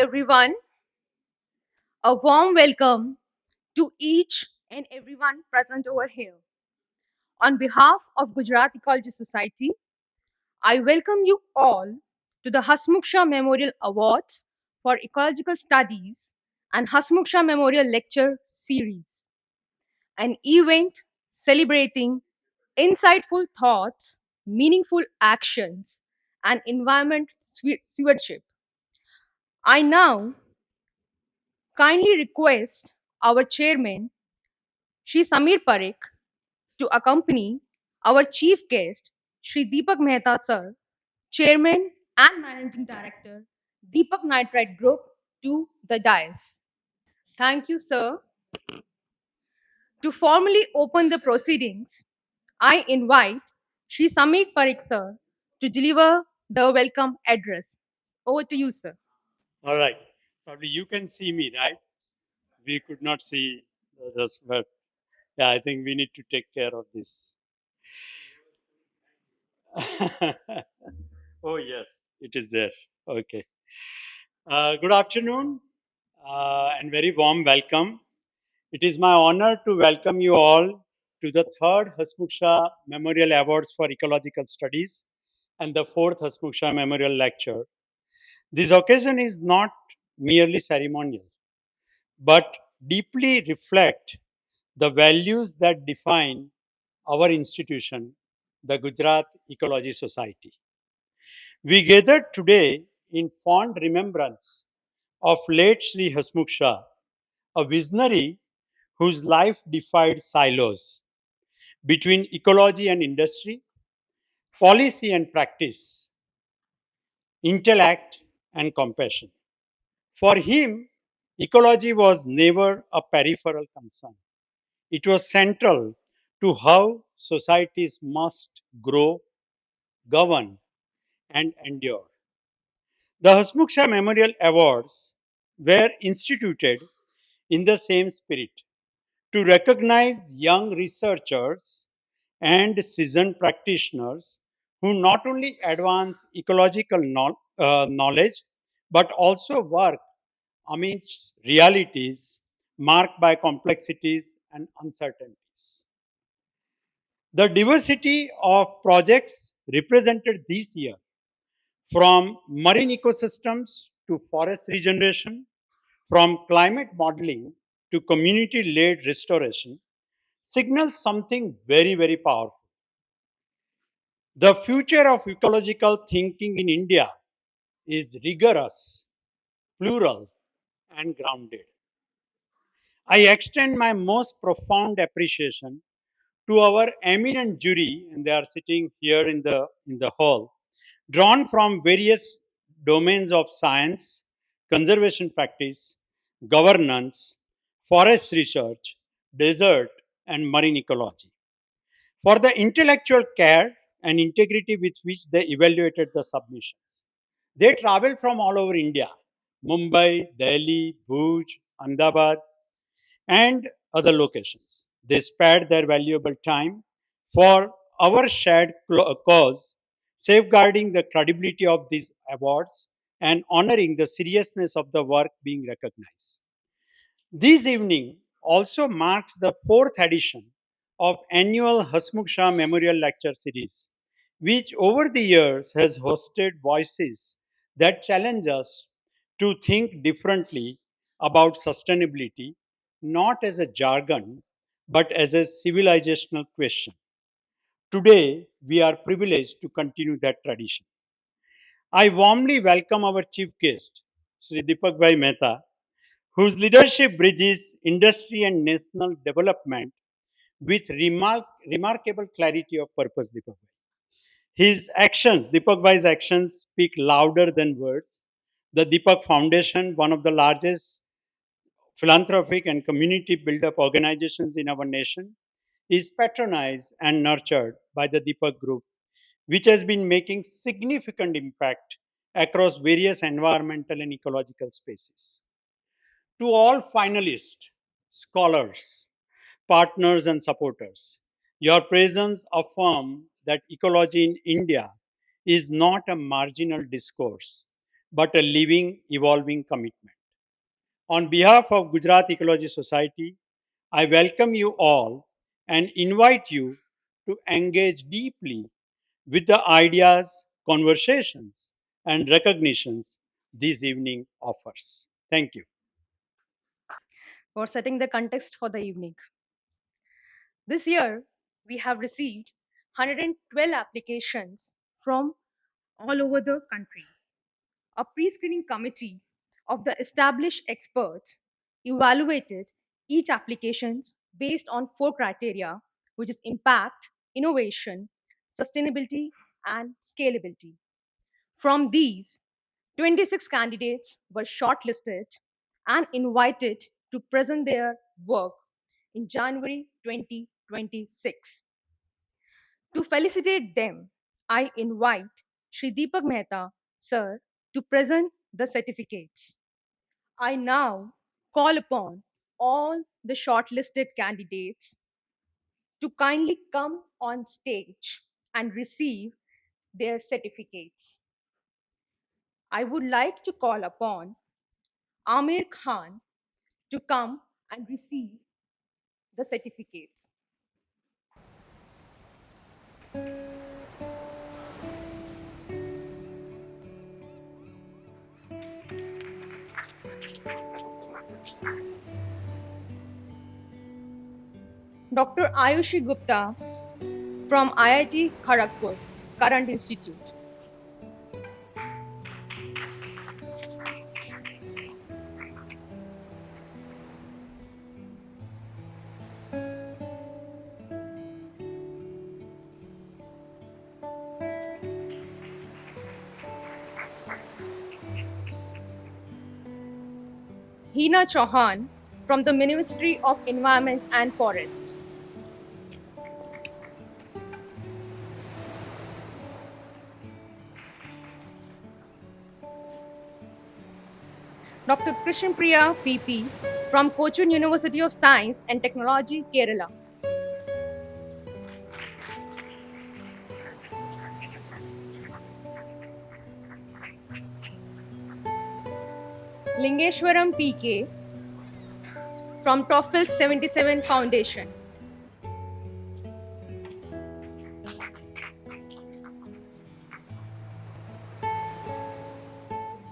everyone. A warm welcome to each and everyone present over here. On behalf of Gujarat Ecology Society, I welcome you all to the Hasmukh Memorial Awards for Ecological Studies and Hasmukh Memorial Lecture Series, an event celebrating insightful thoughts, meaningful actions, and environment stewardship. I now kindly request our chairman, Shri Samir Parekh, to accompany our chief guest, Shri Deepak Mehta sir, chairman and managing director, Deepak Nitrite Group, to the dais. Thank you, sir. To formally open the proceedings, I invite Shri Samir Parekh sir to deliver the welcome address. Over to you, sir. All right. Probably you can see me, right? We could not see others, but yeah, I think we need to take care of this. Oh, yes, it is there. Okay. Good afternoon and very warm welcome. It is my honor to welcome you all to the third Hasmukh Memorial Awards for Ecological Studies and the fourth Hasmukh Memorial Lecture. This occasion is not merely ceremonial, but deeply reflect the values that define our institution, the Gujarat Ecology Society. We gathered today in fond remembrance of late Sri Hasmukh Shah, a visionary whose life defied silos between ecology and industry, policy and practice, intellect and compassion. For him, ecology was never a peripheral concern. It was central to how societies must grow, govern, and endure. The Hasmukh Memorial Awards were instituted in the same spirit to recognize young researchers and seasoned practitioners who not only advance ecological knowledge but also work amidst realities marked by complexities and uncertainties. The diversity of projects represented this year, from marine ecosystems to forest regeneration, from climate modeling to community led restoration, signals something very, very powerful. The future of ecological thinking in India is rigorous, plural, and grounded. I extend my most profound appreciation to our eminent jury, and they are sitting here in the hall, drawn from various domains of science, conservation practice, governance, forest research, desert, and marine ecology, for the intellectual care and integrity with which they evaluated the submissions. They traveled from all over India: Mumbai, Delhi, Bhuj, Ahmedabad, and other locations. They spared their valuable time for our shared cause, safeguarding the credibility of these awards and honoring the seriousness of the work being recognized. This evening also marks the fourth edition of annual Hasmukh Shah Memorial Lecture Series, which over the years has hosted voices that challenge us to think differently about sustainability, not as a jargon, but as a civilizational question. Today, we are privileged to continue that tradition. I warmly welcome our chief guest, Sri Deepak Bhai Mehta, whose leadership bridges industry and national development with remarkable clarity of purpose, Deepak Bhai. His actions, Deepak Bhai's actions, speak louder than words. The Deepak Foundation, one of the largest philanthropic and community build-up organizations in our nation, is patronized and nurtured by the Deepak Group, which has been making significant impact across various environmental and ecological spaces. To all finalists, scholars, partners, and supporters, your presence affirm that ecology in India is not a marginal discourse, but a living, evolving commitment. On behalf of Gujarat Ecology Society, I welcome you all and invite you to engage deeply with the ideas, conversations, and recognitions this evening offers. Thank you. For setting the context for the evening. This year, we have received 112 applications from all over the country. A pre screening committee of the established experts evaluated each application based on four criteria, which is impact, innovation, sustainability, and scalability. From these, 26 candidates were shortlisted and invited to present their work in January 2026. To felicitate them, I invite Shri Deepak Mehta, sir, to present the certificates. I now call upon all the shortlisted candidates to kindly come on stage and receive their certificates. I would like to call upon Amir Khan to come and receive the certificates. Dr. Ayushi Gupta from IIT Kharagpur, Current Institute. Hina Chauhan from the Ministry of Environment and Forest. Dr. Krishnpriya PP from Cochin University of Science and Technology, Kerala. Lingeshwaram PK from Toffel 77 Foundation.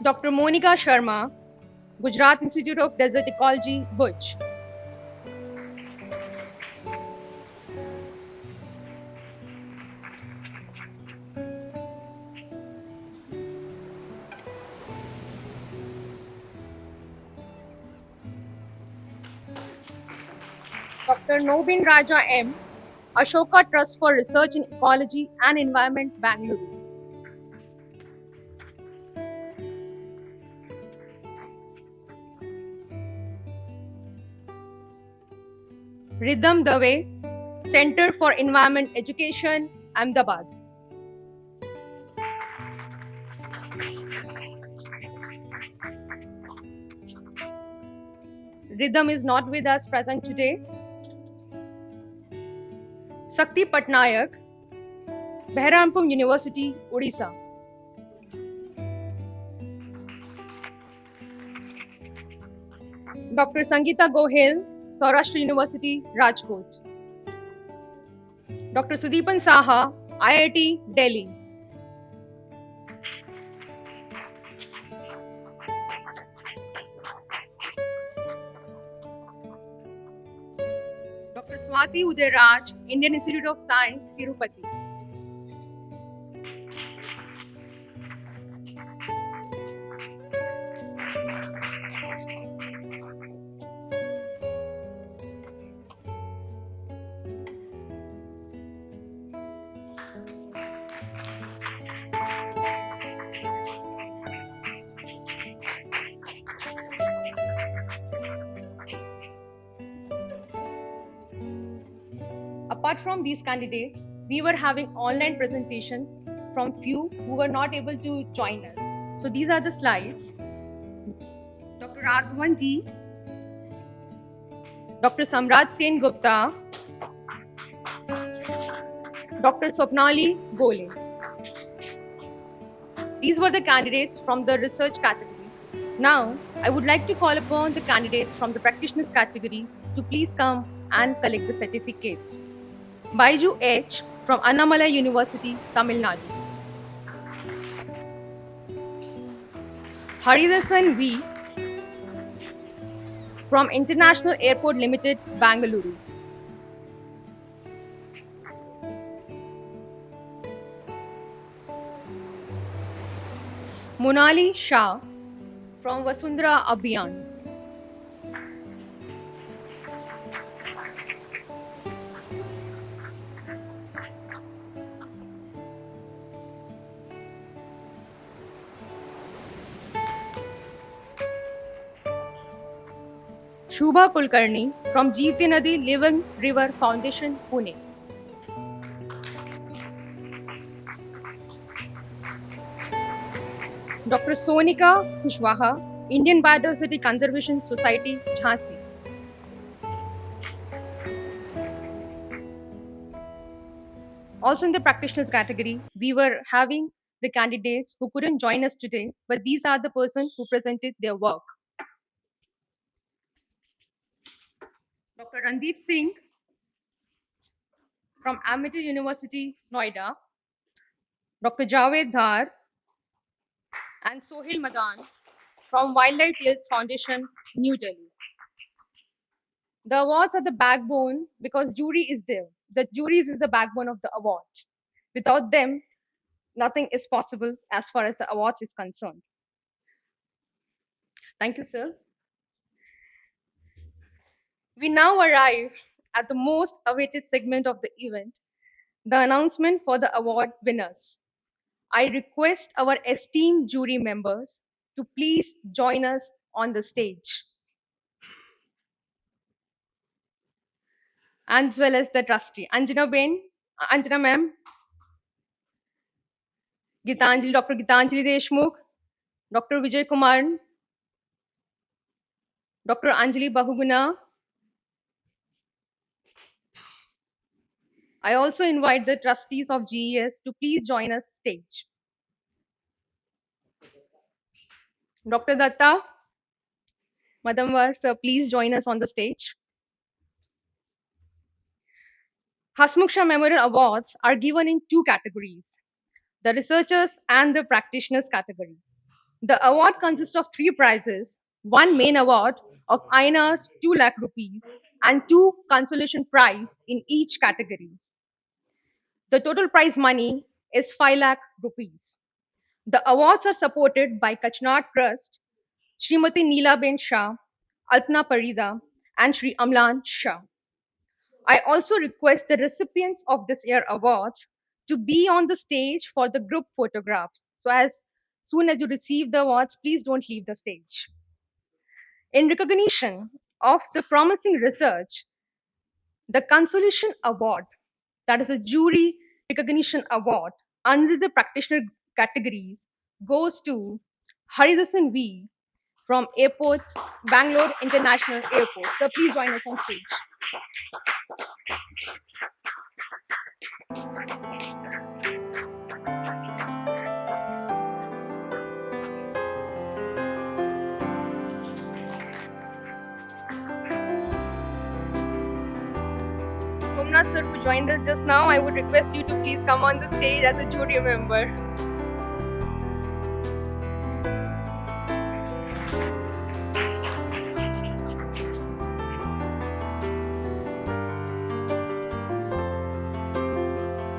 Dr. Monika Sharma, Gujarat Institute of Desert Ecology, Bhuj. Dr. Nobin Raja M, Ashoka Trust for Research in Ecology and Environment, Bangalore. Ridham Dave, Center for Environment Education, Ahmedabad. Ridham is not with us present today. Sakti Patnayak, Behrampur University, Odisha. Dr. Sangeeta Gohel, Saurashtra University, Rajkot. Dr. Sudeepan Saha, IIT, Delhi. Dr. Swati Udayraj, Indian Institute of Science, Tirupati. Apart from these candidates, we were having online presentations from few who were not able to join us. So these are the slides. Dr. Radhavan D, Dr. Samraj Sen Gupta, Dr. Swapnali Gole. These were the candidates from the research category. Now, I would like to call upon the candidates from the practitioners category to please come and collect the certificates. Baiju H from Annamalai University, Tamil Nadu. Haridasan V from International Airport Limited, Bangalore. Monali Shah from Vasundhara Abhiyan. Shubha Kulkarni from Jeevti Nadi Living River Foundation, Pune. Dr. Sonika Kushwaha, Indian Biodiversity Conservation Society, Jhansi. Also in the practitioners category, we were having the candidates who couldn't join us today, but these are the persons who presented their work. Dr. Randeep Singh from Amity University, Noida. Dr. Javed Dhar and Sohail Madan from Wildlife Hills Foundation, New Delhi. The awards are the backbone because jury is there. The juries is the backbone of the award. Without them, nothing is possible as far as the awards is concerned. Thank you, sir. We now arrive at the most awaited segment of the event, the announcement for the award winners. I request our esteemed jury members to please join us on the stage, as well as the trustee. Anjana ma'am, Dr. Gitanjali Deshmukh, Dr. Vijay Kumar, Dr. Anjali Bahuguna. I also invite the trustees of GES to please join us stage. Dr. Datta, Madam Var, sir, please join us on the stage. Hasmukh Shah Memorial Awards are given in two categories, the researchers and the practitioners category. The award consists of three prizes, one main award of INR 2 lakh rupees and two consolation prize in each category. The total prize money is 5 lakh rupees. The awards are supported by Kachnad Trust, Srimati Neela Ben Shah, Alpna Parida, and Sri Amlan Shah. I also request the recipients of this year awards to be on the stage for the group photographs. So as soon as you receive the awards, please don't leave the stage. In recognition of the promising research, the Consolation Award, that is a jury recognition award under the practitioner categories, goes to Haridasan V from Airports, Bangalore International Airport. So please join us on stage. Somnath sir, who joined us just now, I would request you to please come on the stage as a jury member.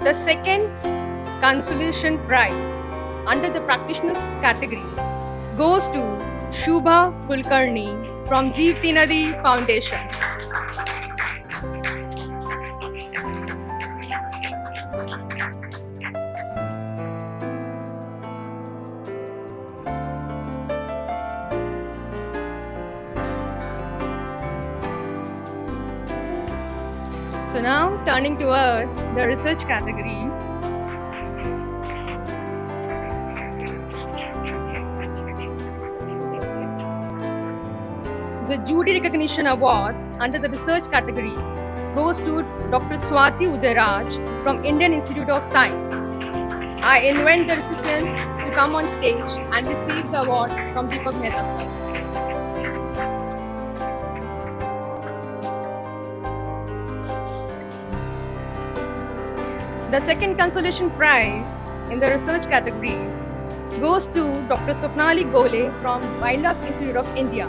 The second consolation prize under the practitioners category goes to Shubha Kulkarni from Jeevti Nadi Foundation. So now turning towards the research category. The jury recognition awards under the research category goes to Dr. Swati Udayraj from Indian Institute of Science. I invite the recipient to come on stage and receive the award from Deepak Mehta sir. The second consolation prize in the research categories goes to Dr. Swapnali Gole from Wildlife Institute of India.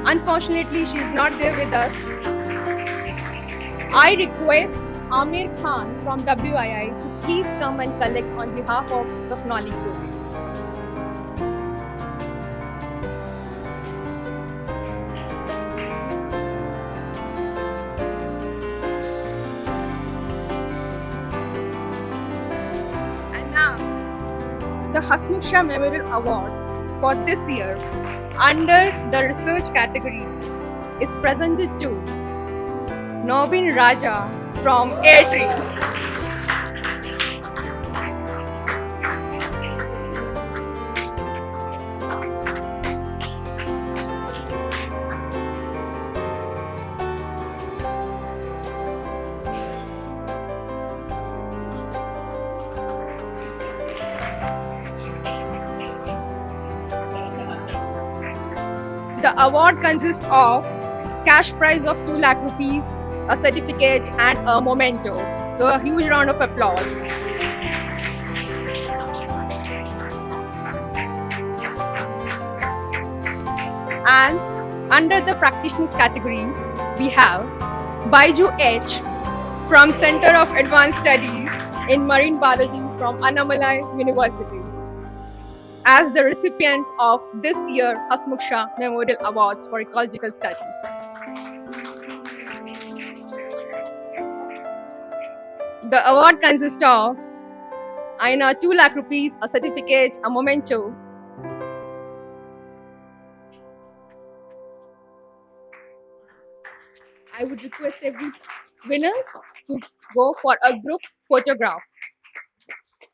Unfortunately, she is not there with us. I request Amir Khan from WII to please come and collect on behalf of Swapnali Gole. And now, the Hasmukh Shah Memorial Award for this year under the research category is presented to Nobin Raja from Airtree. The award consists of cash prize of 2 lakh rupees, a certificate and a memento. So a huge round of applause. And under the practitioners category, we have Baiju H from Center of Advanced Studies in Marine Biology from Annamalai University as the recipient of this year Hasmukh Shah Memorial Awards for Ecological Studies. The award consists of INR 2 lakh rupees, a certificate, a memento. I would request every winners to go for a group photograph.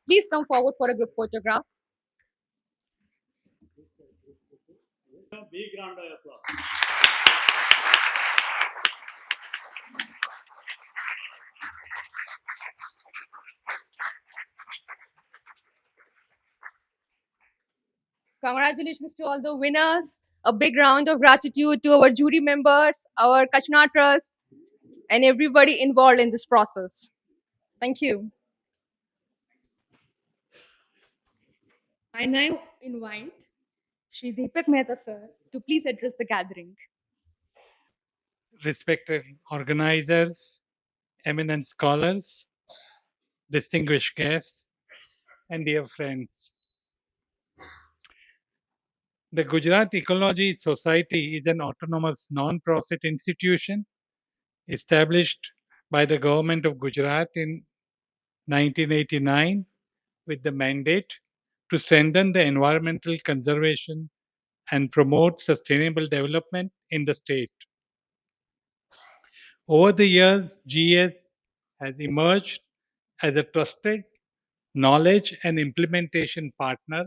Please come forward for a group photograph. A big round of applause. Congratulations to all the winners. A big round of gratitude to our jury members, our Kachna Trust, and everybody involved in this process. Thank you. I now invite Shri Deepak Mehta sir to please address the gathering. Respected organizers, eminent scholars, distinguished guests, and dear friends. The Gujarat Ecology Society is an autonomous non-profit institution established by the government of Gujarat in 1989 with the mandate to strengthen the environmental conservation and promote sustainable development in the state. Over the years, GS has emerged as a trusted knowledge and implementation partner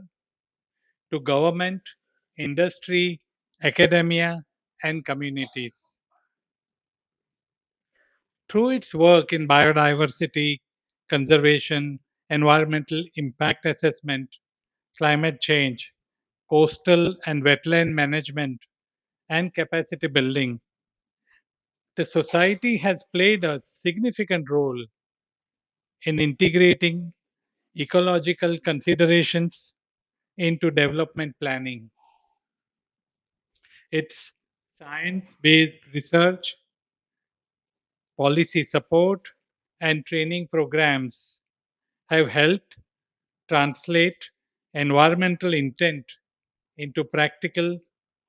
to government, industry, academia, and communities. Through its work in biodiversity, conservation, environmental impact assessment, climate change, coastal and wetland management, and capacity building, the society has played a significant role in integrating ecological considerations into development planning. Its science based research, policy support, and training programs have helped translate environmental intent into practical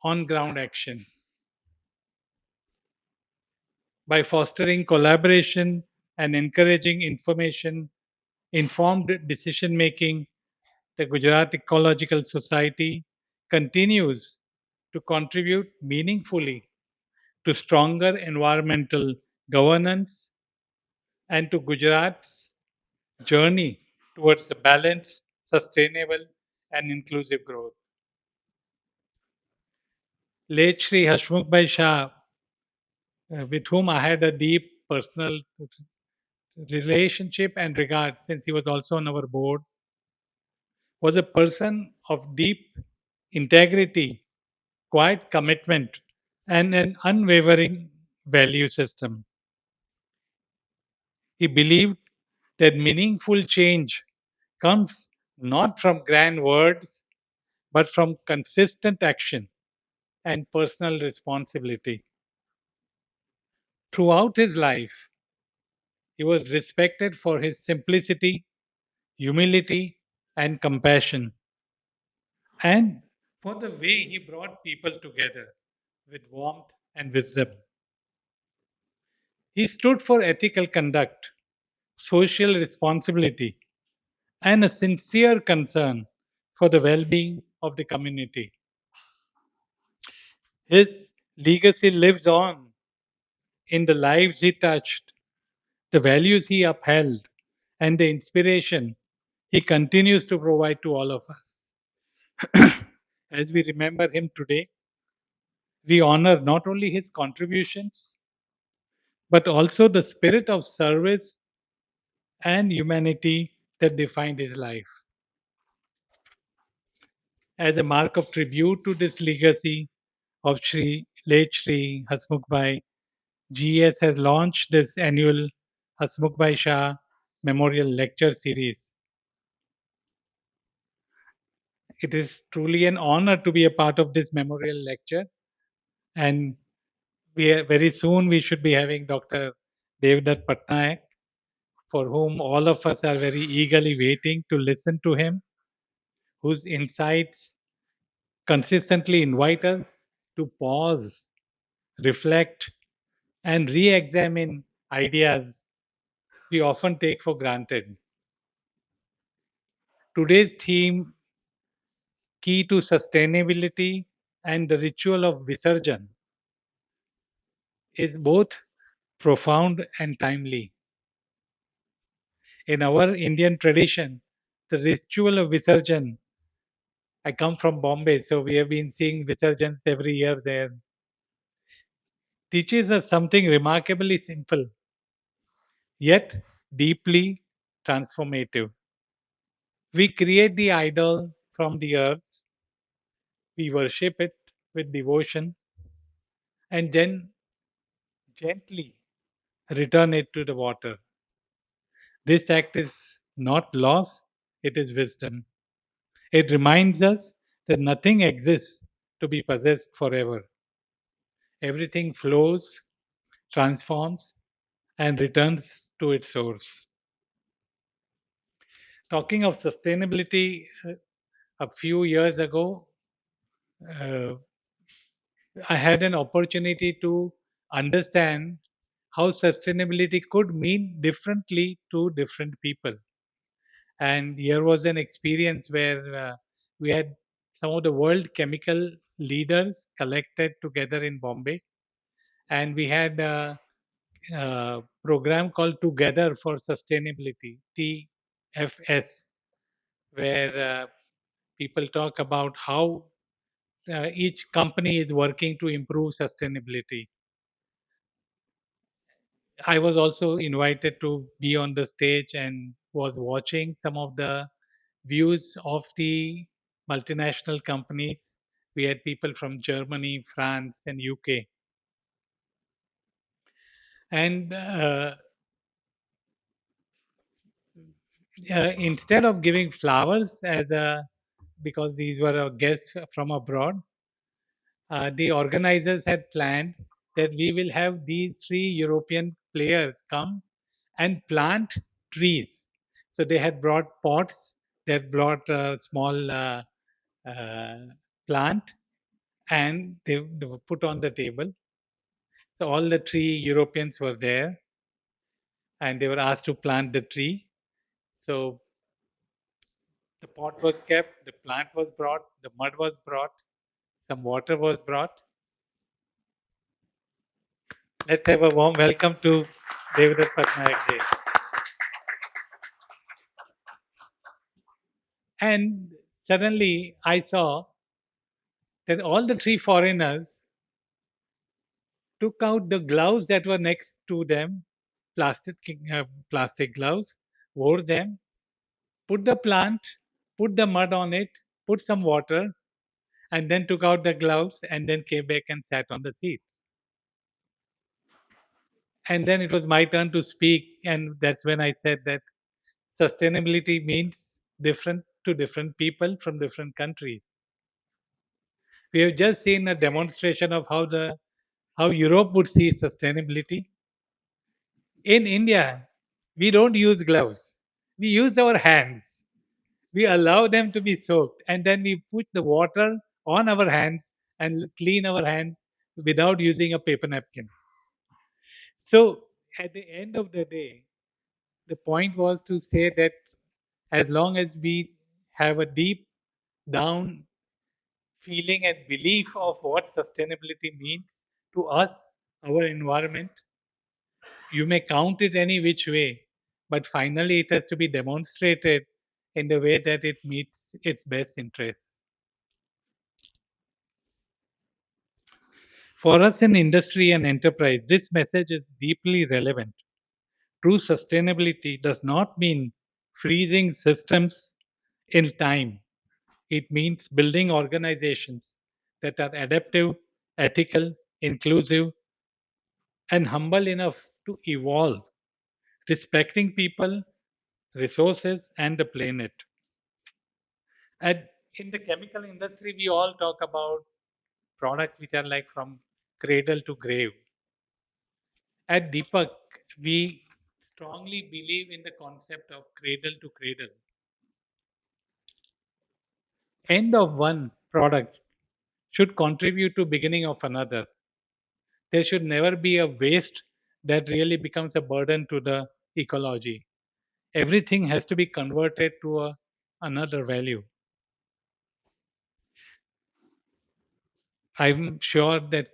on ground action. By fostering collaboration and encouraging information informed decision making, the Gujarat Ecological Society continues to contribute meaningfully to stronger environmental governance and to Gujarat's journey towards a balanced, sustainable, and inclusive growth. Late Shri Hasmukh Bhai Shah, with whom I had a deep personal relationship and regard since he was also on our board, was a person of deep integrity, quiet commitment, and an unwavering value system. He believed that meaningful change comes not from grand words, but from consistent action and personal responsibility. Throughout his life, he was respected for his simplicity, humility, and compassion, and for the way he brought people together with warmth and wisdom. He stood for ethical conduct, social responsibility, and a sincere concern for the well being of the community. His legacy lives on in the lives he touched, the values he upheld, and the inspiration he continues to provide to all of us. As we remember him today, we honor not only his contributions, but also the spirit of service and humanity that defined his life. As a mark of tribute to this legacy of late Shri Hasmukh Bhai, GES has launched this annual Hasmukh Bhai Shah Memorial Lecture Series. It is truly an honor to be a part of this memorial lecture, and very soon we should be having Dr. Devdutt Patnaik, for whom all of us are very eagerly waiting to listen to him, whose insights consistently invite us to pause, reflect, and re examine ideas we often take for granted. Today's theme, Key to Sustainability and the Ritual of Visarjan, is both profound and timely. In our Indian tradition, the ritual of Visarjan, I come from Bombay, so we have been seeing Visarjans every year there, teaches us something remarkably simple, yet deeply transformative. We create the idol from the earth, we worship it with devotion, and then gently return it to the water. This act is not loss, it is wisdom. It reminds us that nothing exists to be possessed forever. Everything flows, transforms, and returns to its source. Talking of sustainability, a few years ago, uh, I had an opportunity to understand how sustainability could mean differently to different people. And here was an experience where we had some of the world chemical leaders collected together in Bombay, and we had a program called Together for Sustainability, TFS, where people talk about how each company is working to improve sustainability. I was also invited to be on the stage and was watching some of the views of the multinational companies. We had people from Germany, France, and UK. And instead of giving flowers as a because these were guests from abroad, the organizers had planned that we will have these three European players come and plant trees. So they had brought pots, they had brought a small uh, plant, and they were put on the table. So all the three Europeans were there, and they were asked to plant the tree. So the pot was kept, the plant was brought, the mud was brought, some water was brought. Let's have a warm welcome to Devdutt Patnaik Ji. And suddenly I saw that all the three foreigners took out the gloves that were next to them, plastic, plastic gloves, wore them, put the plant, put the mud on it, put some water, and then took out the gloves and then came back and sat on the seat. And then it was my turn to speak. And that's when I said that sustainability means different to different people from different countries. We have just seen a demonstration of how Europe would see sustainability. In India, we don't use gloves. We use our hands. We allow them to be soaked and then we put the water on our hands and clean our hands without using a paper napkin. So at the end of the day, the point was to say that as long as we have a deep down feeling and belief of what sustainability means to us, our environment, you may count it any which way, but finally it has to be demonstrated in the way that it meets its best interests. For us in industry and enterprise, this message is deeply relevant. True sustainability does not mean freezing systems in time. It means building organizations that are adaptive, ethical, inclusive, and humble enough to evolve, respecting people, resources, and the planet. And in the chemical industry, we all talk about products which are like from cradle to grave. At Deepak, we strongly believe in the concept of cradle to cradle. End of one product should contribute to beginning of another. There should never be a waste that really becomes a burden to the ecology. Everything has to be converted to another value. I'm sure that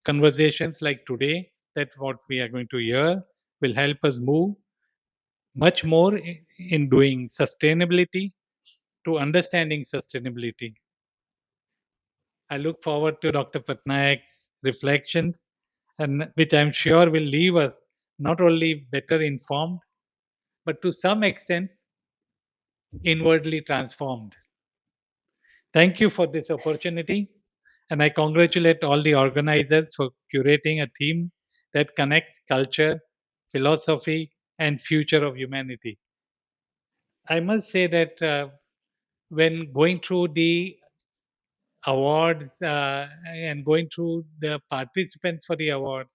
conversations like today, that what we are going to hear, will help us move much more in doing sustainability to understanding sustainability. I look forward to Dr. Patnaik's reflections, and which I'm sure will leave us not only better informed, but to some extent inwardly transformed. Thank you for this opportunity, and I congratulate all the organizers for curating a theme that connects culture, philosophy, and future of humanity. I must say that when going through the awards and going through the participants for the awards,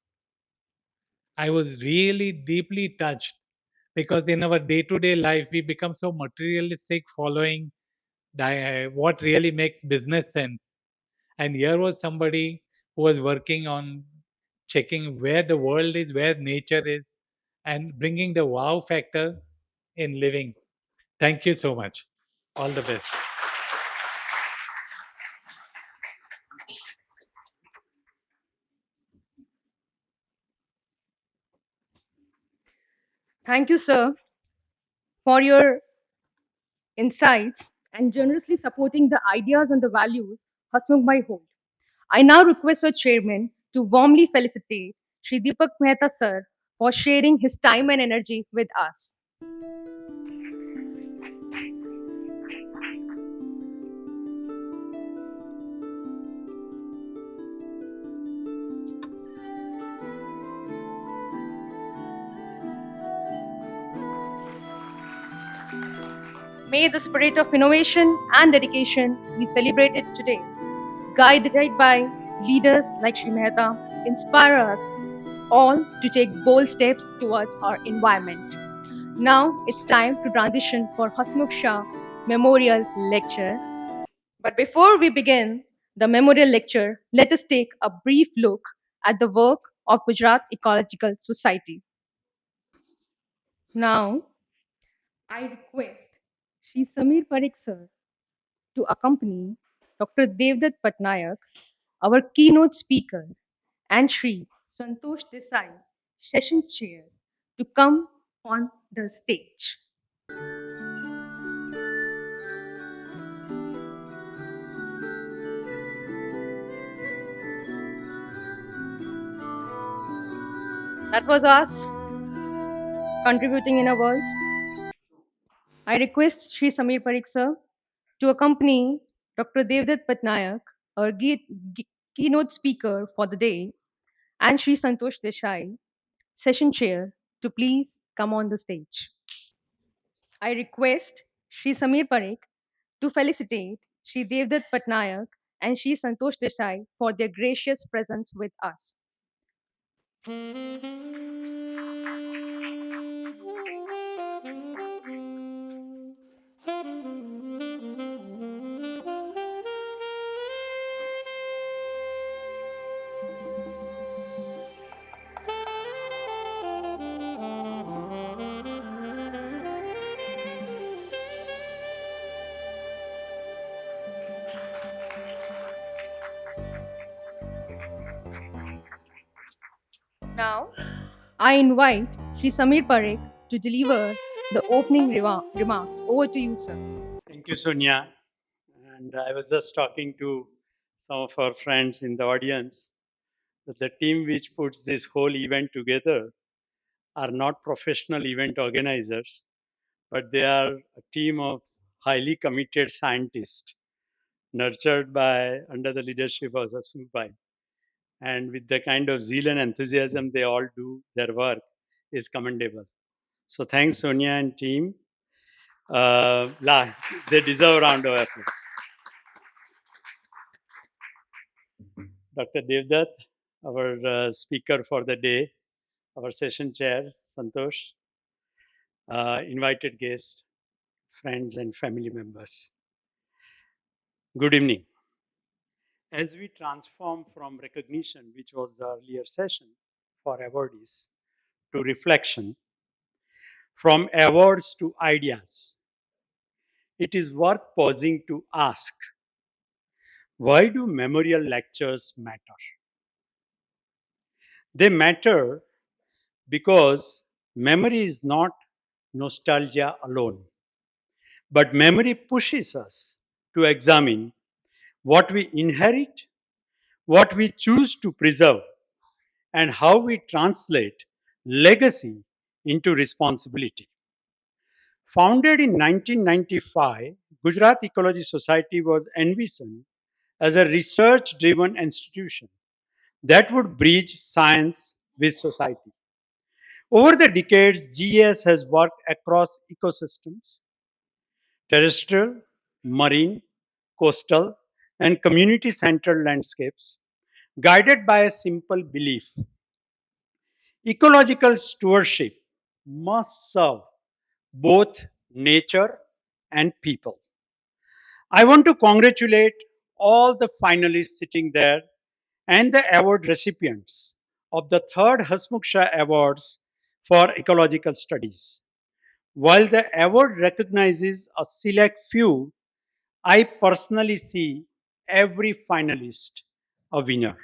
I was really deeply touched because in our day to day life, we become so materialistic following what really makes business sense. And here was somebody who was working on checking where the world is, where nature is, and bringing the wow factor in living. Thank you so much. All the best. Thank you, sir, for your insights and generously supporting the ideas and the values Hasmukh Bhai hold. I now request our chairman to warmly felicitate Shri Deepak Mehta sir for sharing his time and energy with us. May the spirit of innovation and dedication be celebrated today, guided by leaders like Shri Mehta, inspire us all to take bold steps towards our environment. Now it's time to transition for Hasmukh Shah Memorial Lecture. But before we begin the memorial lecture, let us take a brief look at the work of Gujarat Ecological Society. Now, I request Shri Samir Parekh sir to accompany Dr. Devdutt Patnaik, our keynote speaker, and Shri Santosh Desai, session chair, to come on the stage. That was us contributing in a world. I request Shri Samir Parekh sir To accompany Dr. Devdutt Patnaik, our keynote speaker for the day, and Sri Santosh Desai, session chair, to please come on the stage. I request Sri Samir Parekh to felicitate Sri Devdutt Patnaik and Sri Santosh Desai for their gracious presence with us. Now, I invite Sri Samir Parekh to deliver the opening remarks. Over to you, sir. Thank you, Sonia. And I was just talking to some of our friends in the audience that the team which puts this whole event together are not professional event organizers, but they are a team of highly committed scientists nurtured by under the leadership of Hasmukh. And with the kind of zeal and enthusiasm they all do their work is commendable. So thanks, Sonia and team. They deserve a round of applause. Dr. Devdutt, our speaker for the day, our session chair, Santosh, invited guests, friends, and family members. Good evening. As we transform from recognition, which was the earlier session for awardees, to reflection, from awards to ideas, it is worth pausing to ask, why do memorial lectures matter? They matter because memory is not nostalgia alone, but memory pushes us to examine what we inherit, what we choose to preserve, and how we translate legacy into responsibility. Founded in 1995, Gujarat Ecology Society was envisioned as a research driven institution that would bridge science with society. Over the decades, GES has worked across ecosystems, terrestrial, marine, coastal, and community centered landscapes, guided by a simple belief: ecological stewardship must serve both nature and people. I want to congratulate all the finalists sitting there and the award recipients of the third Hasmukh Shah Awards for Ecological Studies. While the award recognizes a select few, I personally see every finalist a winner.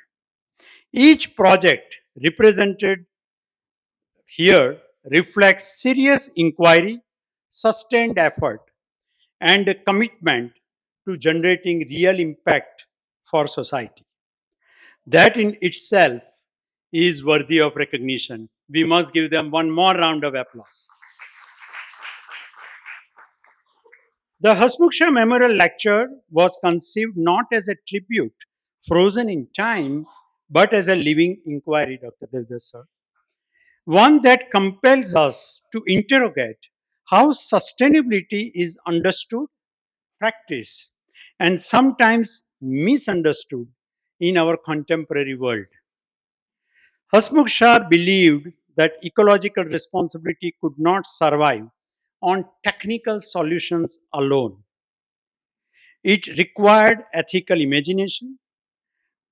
Each project represented here reflects serious inquiry, sustained effort, and a commitment to generating real impact for society. That in itself is worthy of recognition. We must give them one more round of applause. The Hasmukh Shah Memorial Lecture was conceived not as a tribute frozen in time, but as a living inquiry, Dr. Devdas sir. One that compels us to interrogate how sustainability is understood, practiced, and sometimes misunderstood in our contemporary world. Hasmukh Shah believed that ecological responsibility could not survive on technical solutions alone. It required ethical imagination,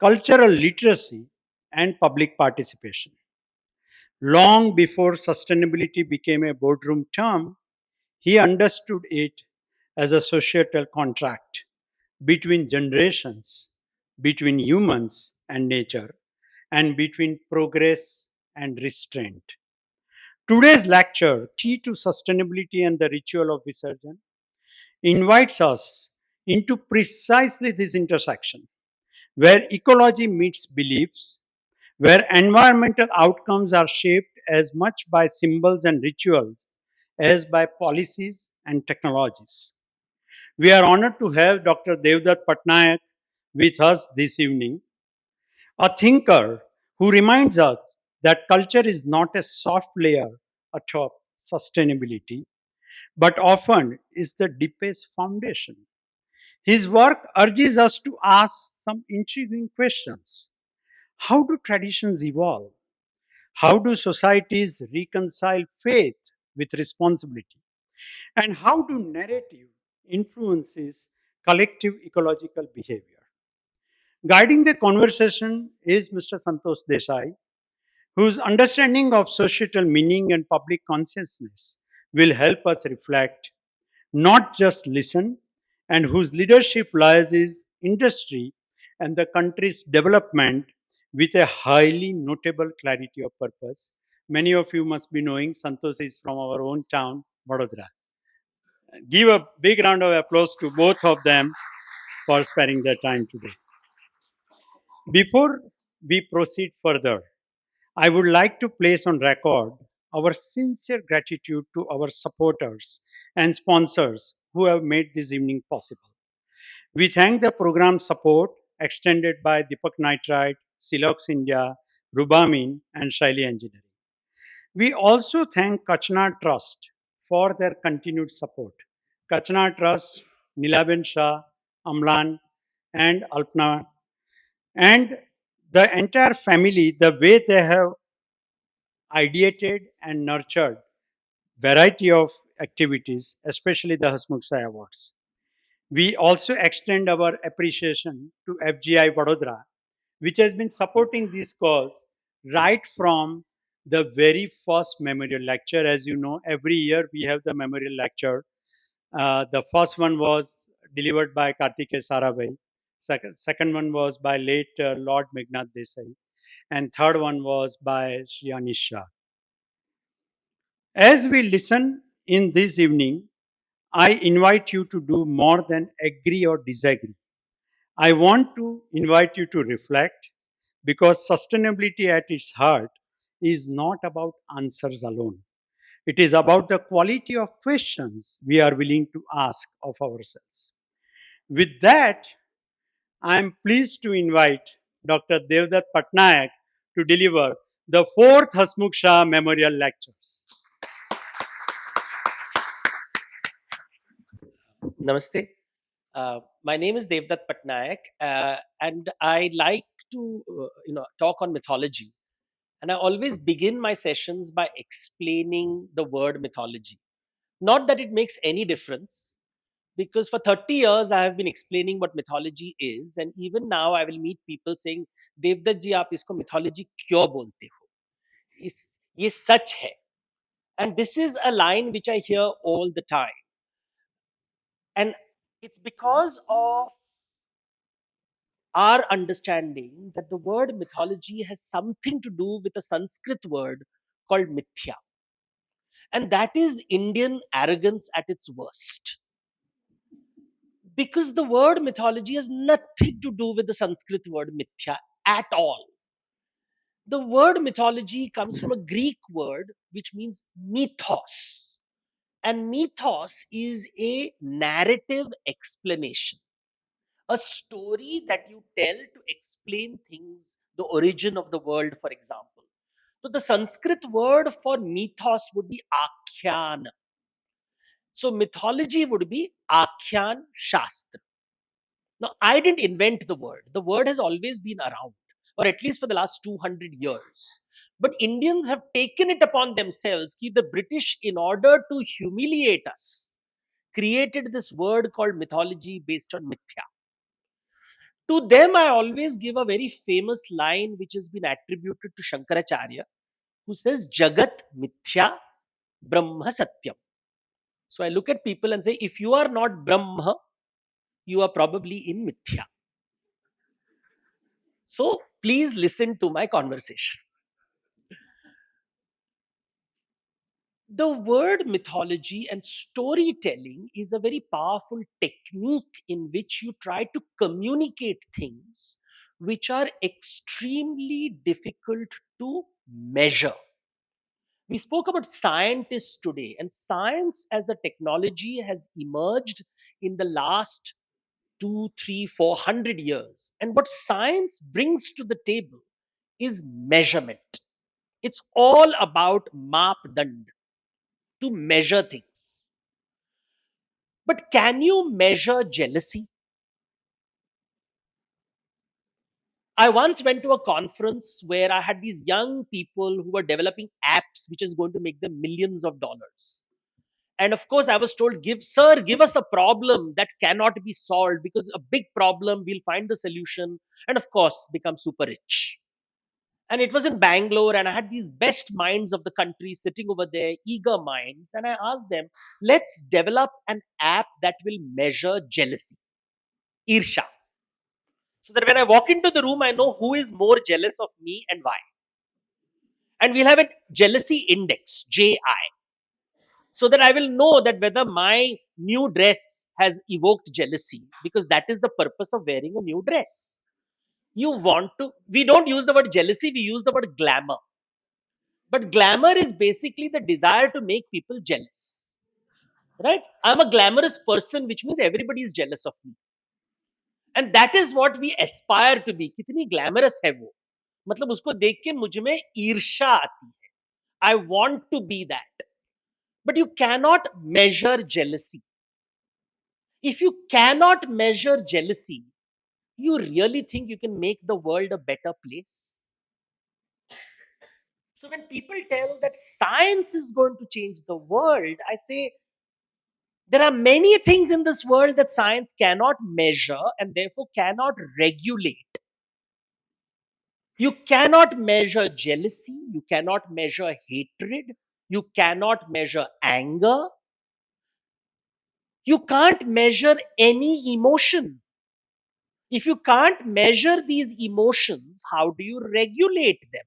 cultural literacy, and public participation. Long before sustainability became a boardroom term, he understood it as a societal contract between generations, between humans and nature, and between progress and restraint. Today's lecture, Key to Sustainability and the Ritual of Visarjan, invites us into precisely this intersection where ecology meets beliefs, where environmental outcomes are shaped as much by symbols and rituals as by policies and technologies. We are honored to have Dr. Devdutt Patnaik with us this evening, a thinker who reminds us that culture is not a soft layer atop sustainability, but often is the deepest foundation. His work urges us to ask some intriguing questions. How do traditions evolve? How do societies reconcile faith with responsibility? And how do narrative influences collective ecological behavior? Guiding the conversation is Mr. Santosh Desai, whose understanding of societal meaning and public consciousness will help us reflect, not just listen, and whose leadership lies is industry and the country's development with a highly notable clarity of purpose. Many of you must be knowing Santosh is from our own town, Vadodara. Give a big round of applause to both of them for sparing their time today. Before we proceed further, I would like to place on record our sincere gratitude to our supporters and sponsors who have made this evening possible. We thank the program support extended by Deepak Nitrite, Silox India, Rubamin, and Shaili Engineering. We also thank Kachna Trust for their continued support. Kachna Trust, Nilaben Shah, Amlan, and Alpna, and the entire family, the way they have ideated and nurtured variety of activities, especially the Hasmukh Awards. We also extend our appreciation to FGI Vadodara, which has been supporting this cause right from the very first memorial lecture. As you know, every year we have the memorial lecture. The first one was delivered by Kartikeya Sarabhai. Second one was by late Lord Meghnad Desai. And third one was by Shri Anish Shah. As we listen in this evening, I invite you to do more than agree or disagree. I want to invite you to reflect because sustainability at its heart is not about answers alone. It is about the quality of questions we are willing to ask of ourselves. With that, I am pleased to invite Dr. Devdutt Patnaik to deliver the fourth Hasmukh Shah Memorial Lectures. Namaste. My name is Devdutt Patnaik, and I like to talk on mythology. And I always begin my sessions by explaining the word mythology. Not that it makes any difference, because for 30 years I have been explaining what mythology is, and even now I will meet people saying, "Devdutt ji, आप इसको mythology क्यों बोलते हो? ये सच है." And this is a line which I hear all the time. And it's because of our understanding that the word mythology has something to do with a Sanskrit word called mithya. And that is Indian arrogance at its worst. Because the word mythology has nothing to do with the Sanskrit word mithya at all. The word mythology comes from a Greek word which means mythos. And mythos is a narrative explanation, a story that you tell to explain things, the origin of the world, for example. So the Sanskrit word for mythos would be akhyan. So mythology would be akhyan shastra. Now, I didn't invent the word. The word has always been around, or at least for the last 200 years. But Indians have taken it upon themselves that the British, in order to humiliate us, created this word called mythology based on mithya. To them, I always give a very famous line which has been attributed to Shankaracharya, who says, Jagat Mithya Brahma Satyam. So I look at people and say, if you are not Brahma, you are probably in Mithya. So please listen to my conversation. The word mythology and storytelling is a very powerful technique in which you try to communicate things which are extremely difficult to measure. We spoke about scientists today, and science as the technology has emerged in the last 2, 3, 400 years. And what science brings to the table is measurement. It's all about mapdand, to measure things. But can you measure jealousy? I once went to a conference where I had these young people who were developing apps which is going to make them millions of dollars. And of course, I was told, give us a problem that cannot be solved, because a big problem, we'll find the solution and of course become super rich. And it was in Bangalore, and I had these best minds of the country sitting over there, eager minds. And I asked them, let's develop an app that will measure jealousy, Irsha. So that when I walk into the room, I know who is more jealous of me and why. And we'll have a jealousy index, JI, so that I will know that whether my new dress has evoked jealousy, because that is the purpose of wearing a new dress. We don't use the word jealousy, we use the word glamour. But glamour is basically the desire to make people jealous. Right? I'm a glamorous person, which means everybody is jealous of me. And that is what we aspire to be. कितनी glamorous है वो? मतलब उसको देख के मुझ में ईर्ष्या आती है. I want to be that. But you cannot measure jealousy. If you cannot measure jealousy, you really think you can make the world a better place? So when people tell that science is going to change the world, I say there are many things in this world that science cannot measure and therefore cannot regulate. You cannot measure jealousy, you cannot measure hatred, you cannot measure anger, you can't measure any emotion. If you can't measure these emotions, how do you regulate them?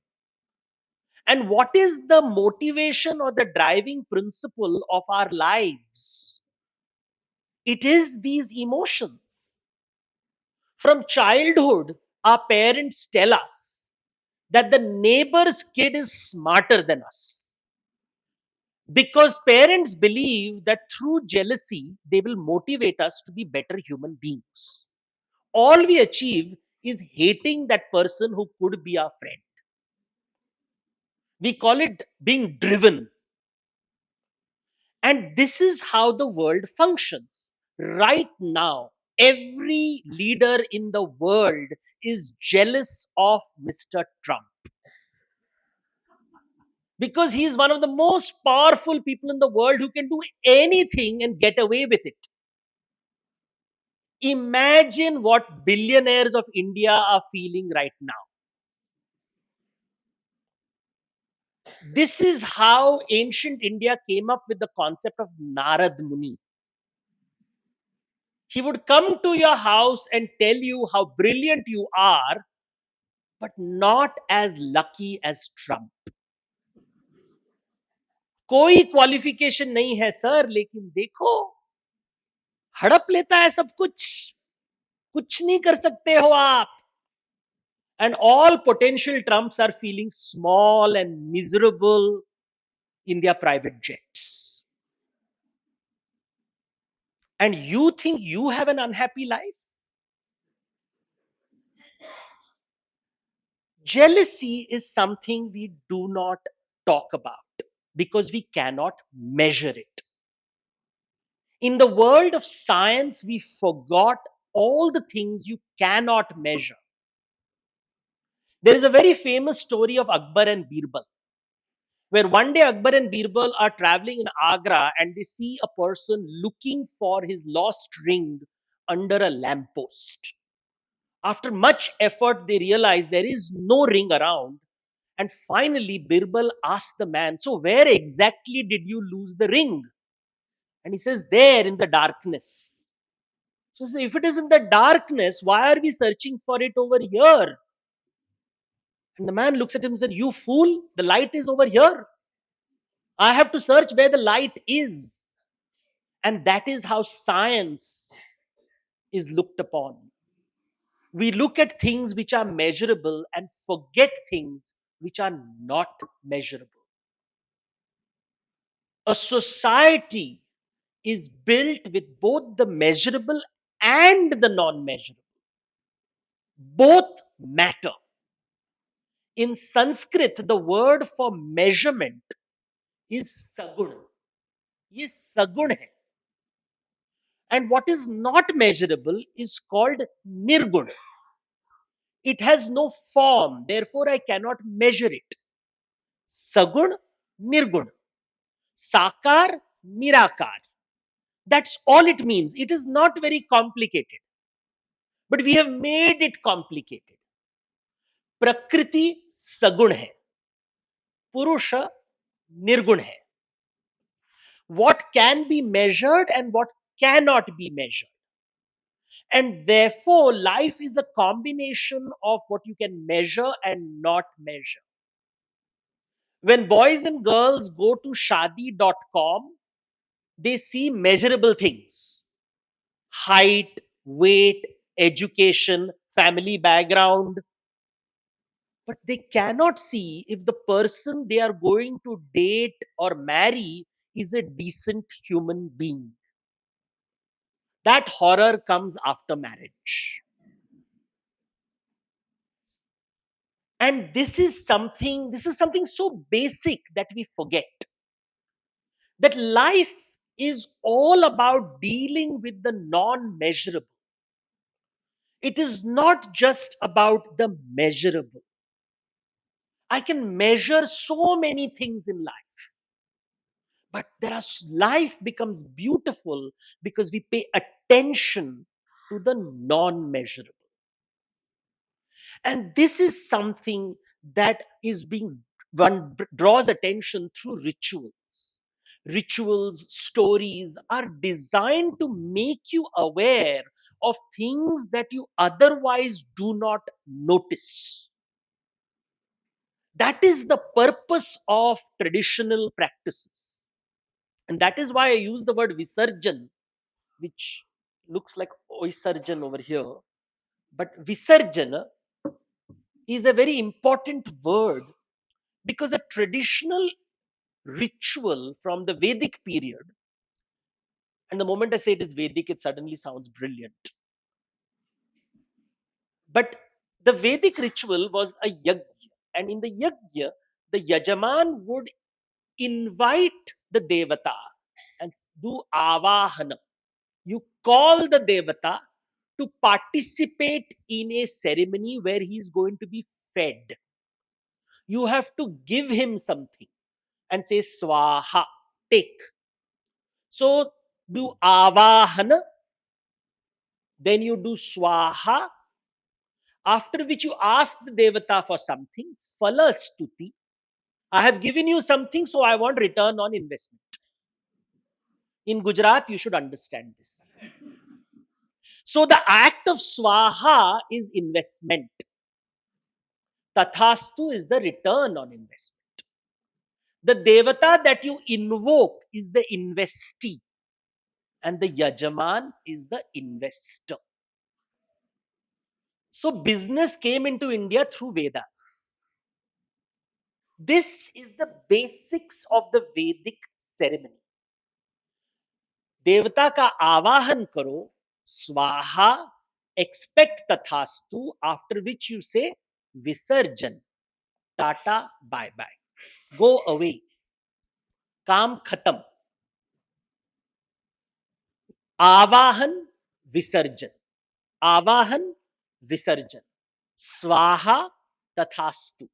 And what is the motivation or the driving principle of our lives? It is these emotions. From childhood, our parents tell us that the neighbor's kid is smarter than us. Because parents believe that through jealousy, they will motivate us to be better human beings. All we achieve is hating that person who could be our friend. We call it being driven. And this is how the world functions. Right now, every leader in the world is jealous of Mr. Trump, because he is one of the most powerful people in the world who can do anything and get away with it. Imagine what billionaires of India are feeling right now. This is how ancient India came up with the concept of Narad Muni. He would come to your house and tell you how brilliant you are, but not as lucky as Trump. कोई qualification नहीं है sir, लेकिन देखो हड़प लेता है सब कुछ नहीं कर सकते हो आप. And all potential Trumps are feeling small and miserable in their private jets. And you think you have an unhappy life? Jealousy is something we do not talk about because we cannot measure it. In the world of science, we forgot all the things you cannot measure. There is a very famous story of Akbar and Birbal, where one day Akbar and Birbal are traveling in Agra and they see a person looking for his lost ring under a lamppost. After much effort, they realize there is no ring around. And finally, Birbal asks the man, so where exactly did you lose the ring? And he says, there in the darkness. So if it is in the darkness, why are we searching for it over here? And the man looks at him and said, you fool, the light is over here. I have to search where the light is. And that is how science is looked upon. We look at things which are measurable and forget things which are not measurable. A society is built with both the measurable and the non measurable. Both matter. In Sanskrit, the word for measurement is sagun. ये सगुण है. And what is not measurable is called nirgun. It has no form, therefore I cannot measure it. Sagun, nirgun. Sakar, nirakar. That's all it means. It is not very complicated. But we have made it complicated. प्रकृति सगुण है, पुरुष निर्गुण है. What can be measured and what cannot be measured. And therefore, life is a combination of what you can measure and not measure. When boys and girls go to shadi.com, they see measurable things: height, weight, education, family background. But they cannot see if the person they are going to date or marry is a decent human being. That horror comes after marriage. And this is something so basic that we forget. That life is all about dealing with the non-measurable. It is not just about the measurable. I can measure so many things in life. But life becomes beautiful because we pay attention to the non-measurable. And this is something that is one draws attention through rituals. Rituals, stories are designed to make you aware of things that you otherwise do not notice. That is the purpose of traditional practices. And that is why I use the word Visarjan, which looks like Oisarjan over here. But Visarjana is a very important word because a traditional ritual from the Vedic period, and the moment I say it is Vedic, it suddenly sounds brilliant. But the Vedic ritual was a yajna, and in the yajna, the Yajaman would invite the Devata and do avahana. You call the Devata to participate in a ceremony where he is going to be fed. You have to give him something and say swaha, take. So do avahana, then you do swaha, after which you ask the Devata for something, phala stuti. I have given you something, so I want return on investment. In Gujarat, you should understand this. So the act of swaha is investment. Tathastu is the return on investment. The Devata that you invoke is the investee, and the Yajaman is the investor. So business came into India through Vedas. This is the basics of the Vedic ceremony. देवता का आवाहन करो, स्वाहा, expect tathastu, after which you say visarjan, tata, bye bye, go away, काम खत्म. आवाहन, विसर्जन, आवाहन, विसर्जन, स्वाहा, tathastu.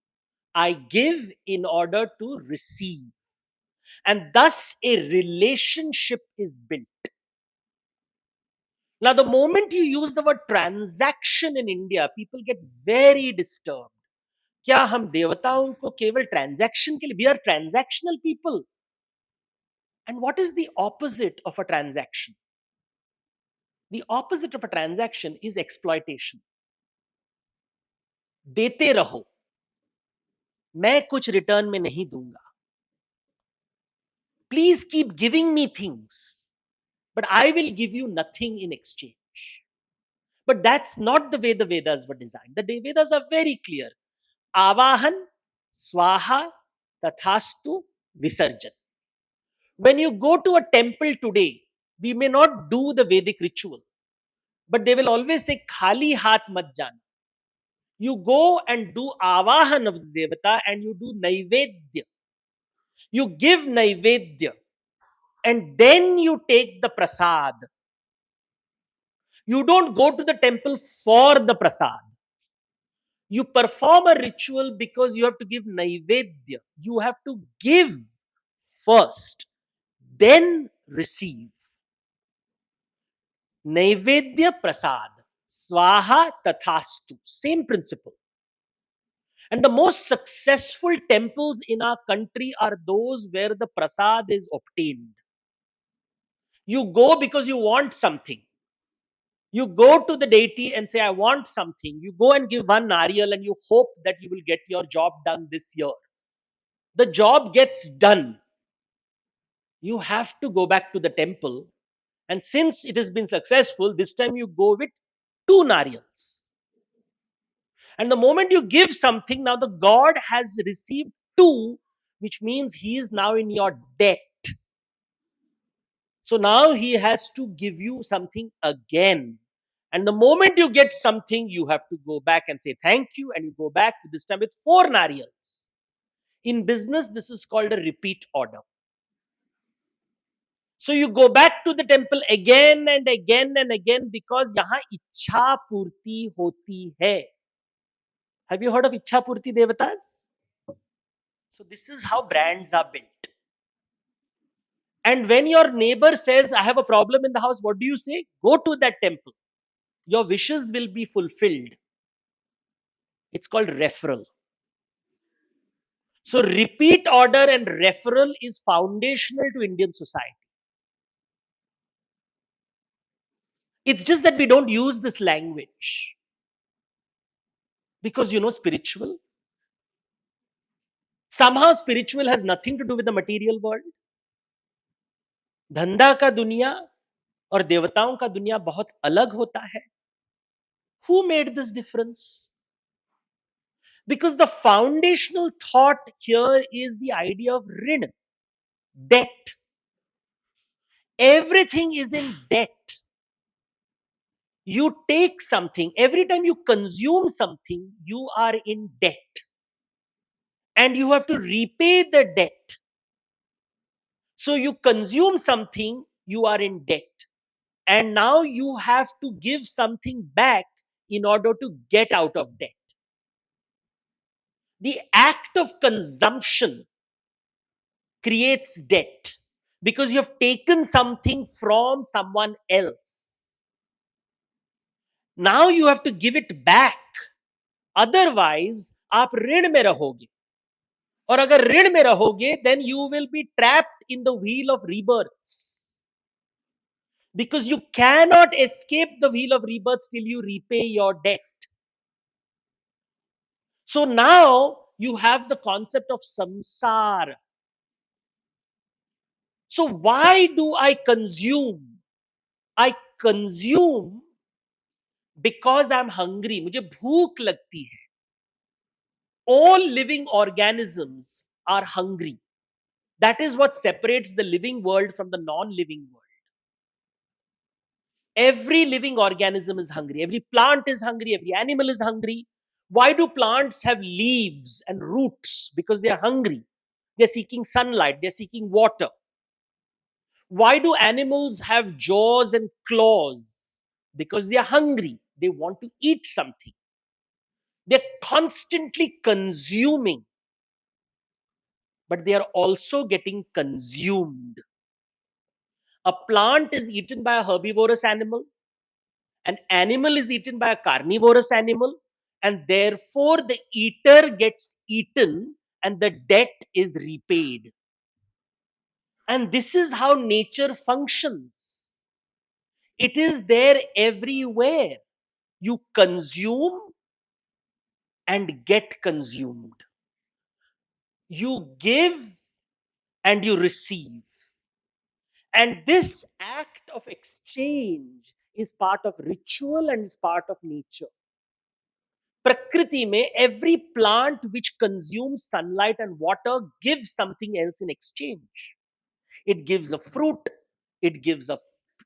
I give in order to receive. And thus a relationship is built. Now, the moment you use the word transaction in India, people get very disturbed. क्या हम देवताओं को केवल transaction के लिए? We are transactional people. And what is the opposite of a transaction? The opposite of a transaction is exploitation. देते रहो, मैं कुछ return में नहीं दूंगा. Please keep giving me things, but I will give you nothing in exchange. But that's not the way the Vedas were designed. The Vedas are very clear. Avahan, swaha, tathastu, visarjan. When you go to a temple today, We may not do the Vedic ritual, but they will always say, Khali hath mat jana. You go and do avahan of the devata and you do naivedya. You give naivedya and then you take the prasad. You don't go to the temple for the prasad. You perform a ritual because you have to give naivedya. You have to give first, then receive. Naivedya prasad. Swaha tathastu. Same principle. And the most successful temples in our country are those where the prasad is obtained. You go because you want something. You go to the deity and say, I want something. You go and give one nariyal and you hope that you will get your job done this year. The job gets done. You have to go back to the temple. And since it has been successful, this time you go with 2 nariyals. And the moment you give something, now the god has received 2, which means he is now in your debt. So now he has to give you something again. And the moment you get something, you have to go back and say thank you, and you go back this time with 4 nariyals. In business, this is called a repeat order. So you go back to the temple again and again and again because yahan ichha purti hoti hai. Have you heard of ichha purti devatas? So this is how brands are built. And when your neighbor says, I have a problem in the house, what do you say? Go to that temple. Your wishes will be fulfilled. It's called referral. So repeat order and referral is foundational to Indian society. It's just that we don't use this language. Because spiritual. Somehow spiritual has nothing to do with the material world. धंधा का दुनिया और देवताओं का दुनिया बहुत अलग होता है. Who made this difference? Because the foundational thought here is the idea of rin, debt. Everything is in debt. You take something, every time you consume something, you are in debt. And you have to repay the debt. So you consume something, you are in debt. And now you have to give something back in order to get out of debt. The act of consumption creates debt because you have taken something from someone else. Now you have to give it back. Otherwise, आप ऋण में रहोगे. और अगर ऋण में रहोगे, then you will be trapped in the wheel of rebirths. Because you cannot escape the wheel of rebirths till you repay your debt. So now you have the concept of samsara. So why do I consume? I consume because I'm hungry. मुझे भूख लगती है. All living organisms are hungry. That is what separates the living world from the non-living world. Every living organism is hungry. Every plant is hungry. Every animal is hungry. Why do plants have leaves and roots? Because they are hungry. They're seeking sunlight. They're seeking water. Why do animals have jaws and claws? Because they are hungry. They want to eat something. They're constantly consuming, but they are also getting consumed. A plant is eaten by a herbivorous animal. An animal is eaten by a carnivorous animal. And therefore, the eater gets eaten and the debt is repaid. And this is how nature functions. It is there everywhere. You consume and get consumed. You give and you receive. And this act of exchange is part of ritual and is part of nature. Prakriti mein, every plant which consumes sunlight and water gives something else in exchange. It gives a fruit, it gives a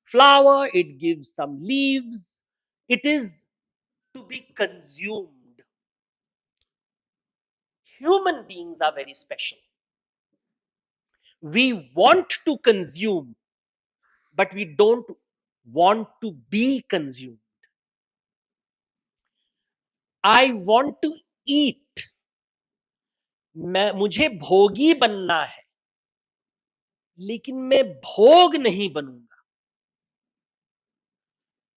flower, it gives some leaves. It is to be consumed. Human beings are very special. We want to consume, but we don't want to be consumed. I want to eat. मुझे भोगी बनना है, लेकिन मैं भोग नहीं बनूंगा.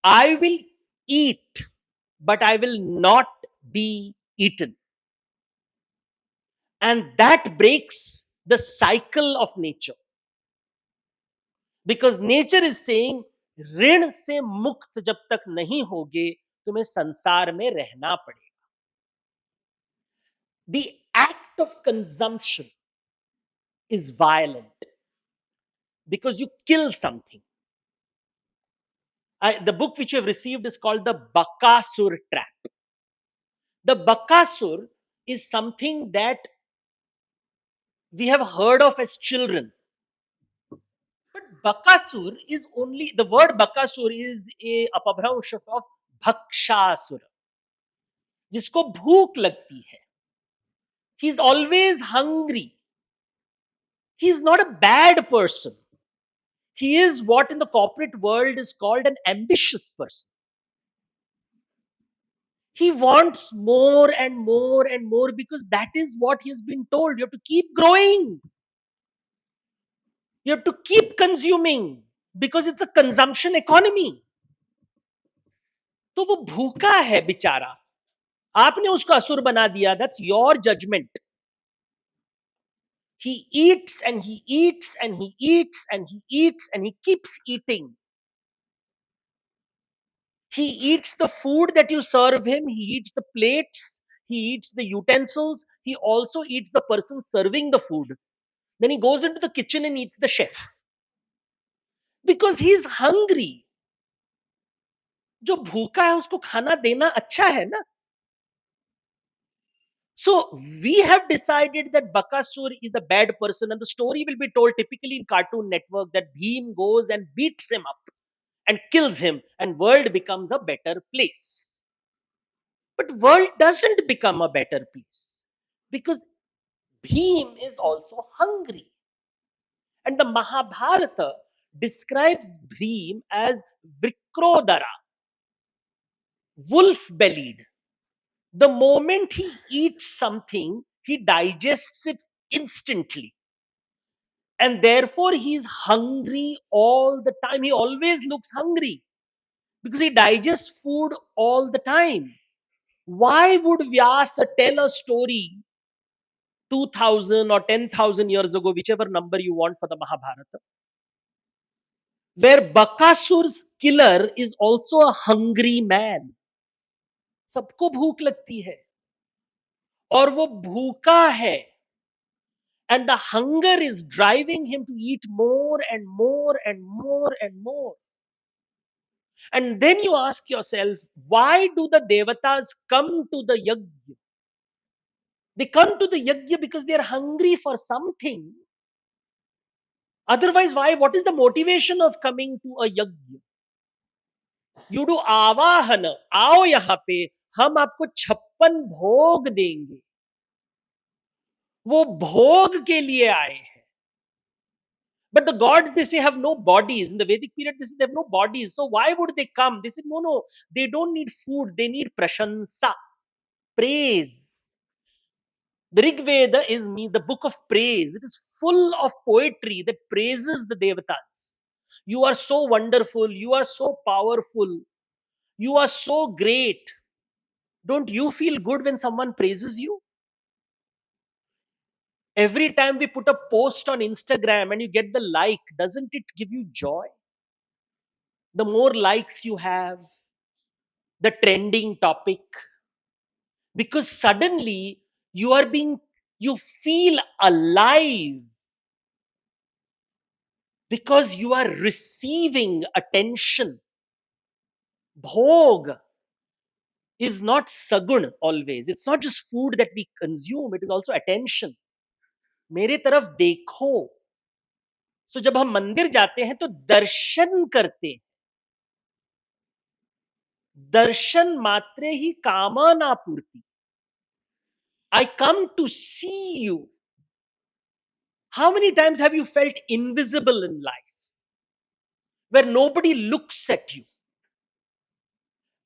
I will eat, but I will not be eaten. And that breaks the cycle of nature. Because nature is saying, ऋण से मुक्त जब तक नहीं होगे, तुम्हें संसार में रहना पड़ेगा. The act of consumption is violent because you kill something. The book which you have received is called the Bakasur Trap. The Bakasur is something that we have heard of as children. But Bakasur is only, the word Bakasur is a apabhransh of Bhakshasura, जिसको भूख लगती है. He is always hungry. He is not a bad person. He is what in the corporate world is called an ambitious person. He wants more and more and more because that is what he has been told. You have to keep growing. You have to keep consuming because it's a consumption economy. तो वो भूखा है बेचारा. आपने उसको असुर बना दिया. That's your judgment. He eats and he eats and he eats and he eats and he keeps eating. He eats the food that you serve him. He eats the plates. He eats the utensils. He also eats the person serving the food. Then he goes into the kitchen and eats the chef. Because he is hungry. जो भूखा है उसको खाना देना अच्छा है ना. So we have decided that Bakasur is a bad person, and the story will be told typically in Cartoon Network that Bheem goes and beats him up and kills him, and world becomes a better place. But world doesn't become a better place because Bheem is also hungry. And the Mahabharata describes Bheem as Vikrodara, wolf-bellied. The moment he eats something, he digests it instantly. And therefore, he is hungry all the time. He always looks hungry because he digests food all the time. Why would Vyasa tell a story 2000 or 10,000 years ago, whichever number you want for the Mahabharata, where Bakasur's killer is also a hungry man? सबको भूख लगती है और वो भूखा है. And the hunger is driving him to eat more and more and more and more. And then you ask yourself, why do the devatas come to the yajna? They come to the yajna because they are hungry for something. Otherwise, why? What is the motivation of coming to a yajna? You do आवाहन, आओ यहाँ पे, हम आपको 56 भोग देंगे. वो भोग के लिए आए हैं. But the gods, they say, have no bodies. In the Vedic period, they say they have no bodies. So why would they come? They said, no, no, they don't need food. They need prashansa, praise. The Rig Veda is the book of praise. It is full of poetry that praises the devatas. You are so wonderful. You are so powerful. You are so great. Don't you feel good when someone praises you? Every time we put a post on Instagram and you get the like, doesn't it give you joy? The more likes you have, the trending topic, because suddenly you feel alive because you are receiving attention. Bhog is not sagun always. It's not just food that we consume, it is also attention. मेरे तरफ देखो. सो जब हम मंदिर जाते हैं तो दर्शन करते हैं, दर्शन मात्रे ही कामना पूर्ति. I come to see you. How many times have you felt invisible in life, where nobody looks at you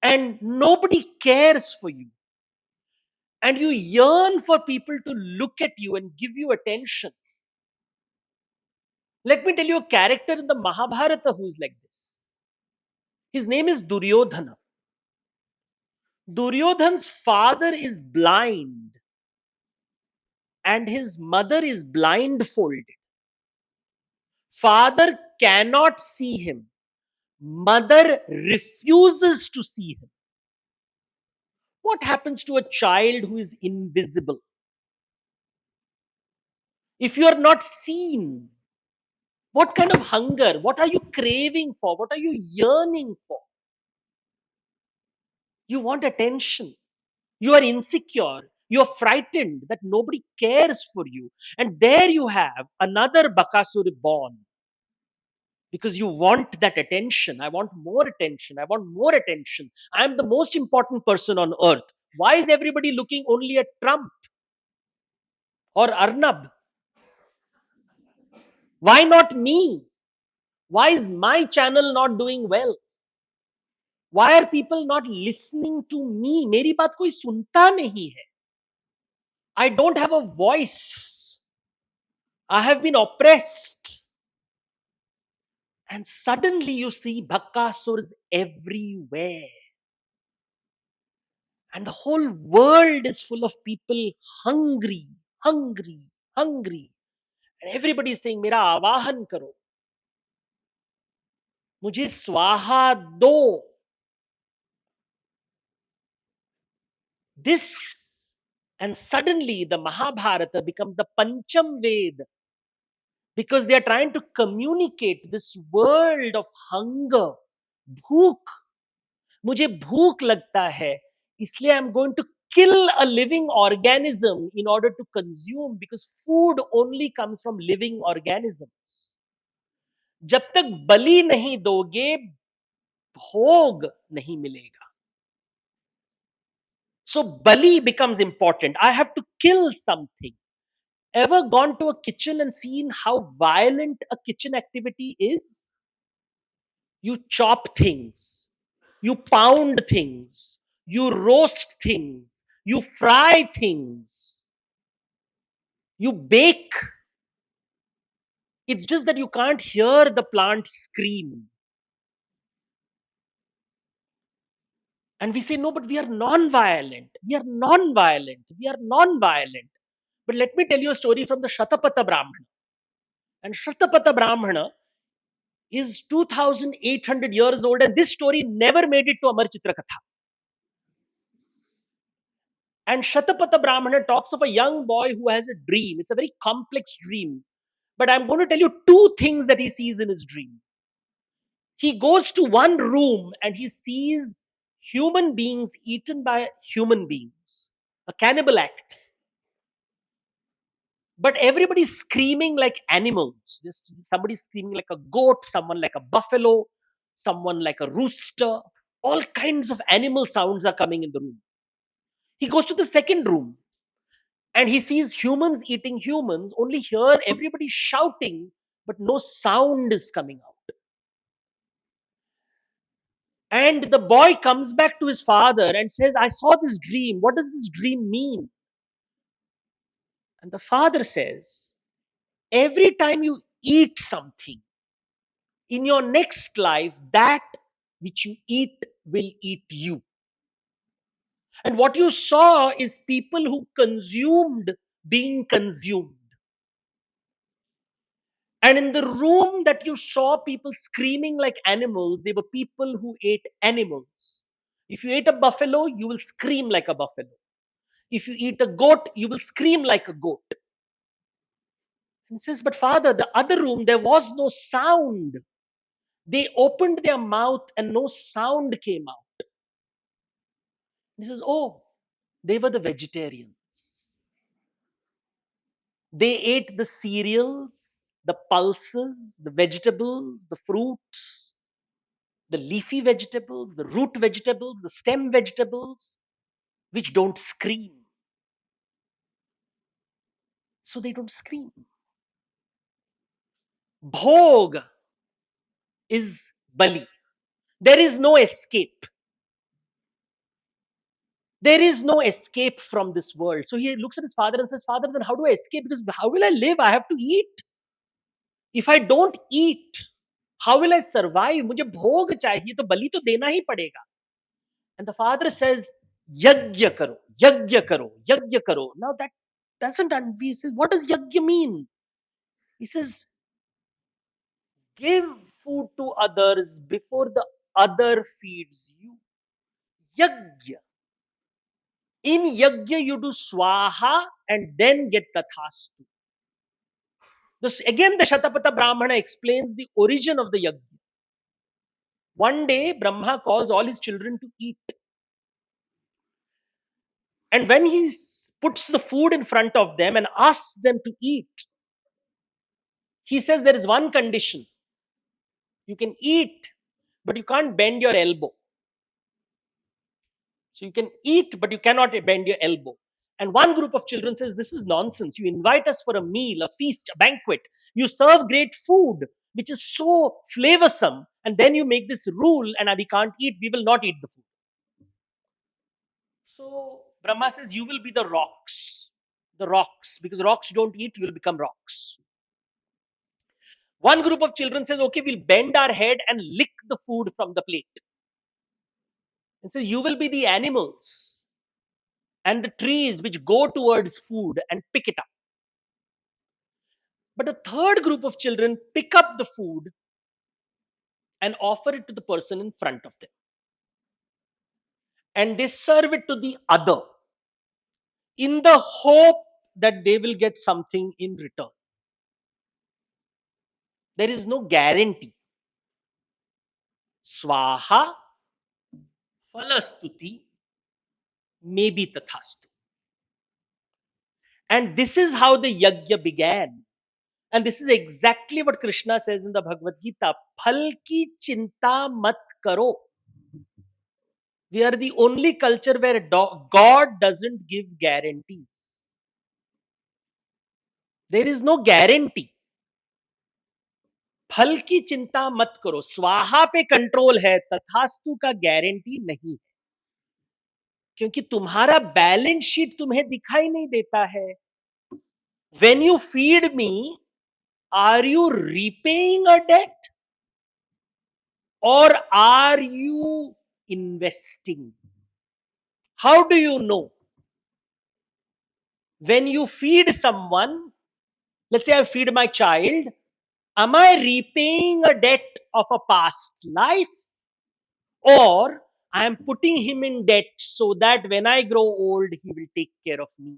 and nobody cares for you, and you yearn for people to look at you and give you attention? Let me tell you a character in the Mahabharata who's like this. His name is Duryodhana. Duryodhan's father is blind and his mother is blindfolded. Father cannot see him. Mother refuses to see him. What happens to a child who is invisible? If you are not seen, what kind of hunger? What are you craving for? What are you yearning for? You want attention. You are insecure. You are frightened that nobody cares for you. And there you have another Bakasur born. Because you want that attention. I want more attention. I want more attention. I am the most important person on earth. Why is everybody looking only at Trump or Arnab? Why not me? Why is my channel not doing well? Why are people not listening to me? मेरी बात कोई सुनता नहीं है. I don't have a voice. I have been oppressed. And suddenly you see Bhakkasurs everywhere. And the whole world is full of people hungry, hungry, hungry. And everybody is saying, मेरा आवाहन करो. मुझे स्वाहा दो. This, and suddenly the Mahabharata becomes the Pancham Ved, because they are trying to communicate this world of hunger. Bhook. मुझे भूख लगता है, इसलिए I'm going to kill a living organism in order to consume, because food only comes from living organisms. जब तक बलि नहीं दोगे, भोग नहीं मिलेगा. So bali becomes important. I have to kill something. Ever gone to a kitchen and seen how violent a kitchen activity is? You chop things, you pound things, you roast things, you fry things, you bake. It's just that you can't hear the plant scream. And we say, no, but we are non-violent. We are non-violent. We are non-violent. But let me tell you a story from the Shatapatha Brahmana. And Shatapatha Brahmana is 2,800 years old, and this story never made it to Amar Chitra Katha. And Shatapatha Brahmana talks of a young boy who has a dream. It's a very complex dream. But I'm going to tell you two things that he sees in his dream. He goes to one room and he sees human beings eaten by human beings, a cannibal act. But everybody's screaming like animals. Somebody's screaming like a goat, someone like a buffalo, someone like a rooster. All kinds of animal sounds are coming in the room. He goes to the second room and he sees humans eating humans. Only here, everybody's shouting, but no sound is coming out. And the boy comes back to his father and says, I saw this dream. What does this dream mean? And the father says, every time you eat something, in your next life, that which you eat will eat you. And what you saw is people who consumed being consumed. And in the room that you saw people screaming like animals, they were people who ate animals. If you ate a buffalo, you will scream like a buffalo. If you eat a goat, you will scream like a goat. And he says, but father, the other room, there was no sound. They opened their mouth and no sound came out. And he says, oh, they were the vegetarians. They ate the cereals. the pulses, the vegetables, the fruits, the leafy vegetables, the root vegetables, the stem vegetables, which don't scream. So they don't scream. Bhog is Bali. There is no escape. There is no escape from this world. So he looks at his father and says, Father, then how do I escape? Because how will I live? I have to eat. If I don't eat, how will I survive? मुझे भोग चाहिए तो बलि तो देना ही पड़ेगा. And the father says, Yajna karo, yajna karo, yajna karo. Now that doesn't, he says, what does yajna mean? He says, give food to others before the other feeds you. Yajna. In yajna, you do swaha and then get tathastu. This, again, the Shatapatha Brahmana explains the origin of the yajna. One day, Brahma calls all his children to eat. And when he puts the food in front of them and asks them to eat, he says there is one condition. You can eat, but you can't bend your elbow. So you can eat, but you cannot bend your elbow. And one group of children says, this is nonsense. You invite us for a meal, a feast, a banquet. You serve great food, which is so flavorsome. And then you make this rule, and we can't eat. We will not eat the food. So Brahma says, you will be the rocks. The rocks. Because rocks don't eat, you will become rocks. One group of children says, okay, we'll bend our head and lick the food from the plate. And says, you will be the animals and the trees which go towards food and pick it up. But a third group of children pick up the food and offer it to the person in front of them. And they serve it to the other in the hope that they will get something in return. There is no guarantee. Swaha, falastuti, maybe tathastu. And this is how the yajna began. And this is exactly what Krishna says in the Bhagavad Gita. Phal ki chinta mat karo. We are the only culture where God doesn't give guarantees. There is no guarantee. फल की चिंता मत करो. स्वाहा पे control है, तथास्तु का गारंटी नहीं है. क्योंकि तुम्हारा बैलेंस शीट तुम्हें दिखाई नहीं देता है. When you feed me, are you repaying a debt? Or are you investing? How do you know? When you feed someone, let's say I feed my child, am I repaying a debt of a past life? Or I am putting him in debt so that when I grow old, he will take care of me?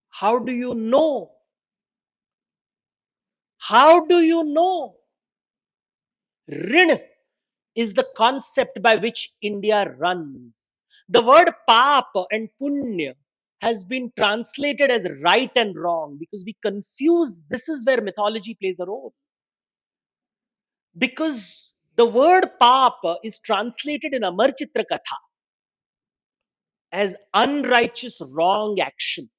How do you know? How do you know? Rin is the concept by which India runs. The word papa and punya has been translated as right and wrong because we confuse. This is where mythology plays a role. Because the word papa is translated in Amar Chitra Katha as unrighteous wrong action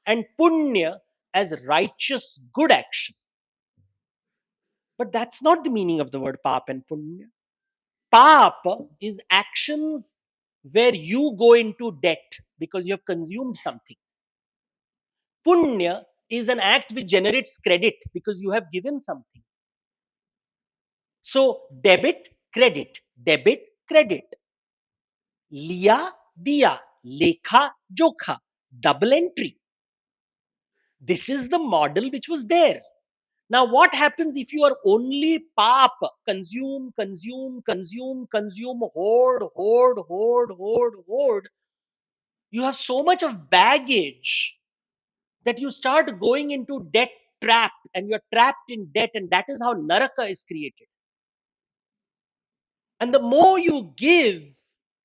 and punya as righteous good action. But that's not the meaning of the word papa and punya. Papa is actions where you go into debt because you have consumed something. Punya is an act which generates credit because you have given something. So debit, credit, debit, credit. Liya, diya, lekha, jokha, double entry. This is the model which was there. Now, what happens if you are only pap, consume, consume, consume, consume, hoard, hoard, hoard, hoard, hoard? You have so much of baggage that you start going into debt trap and you're trapped in debt, and that is how Naraka is created. And the more you give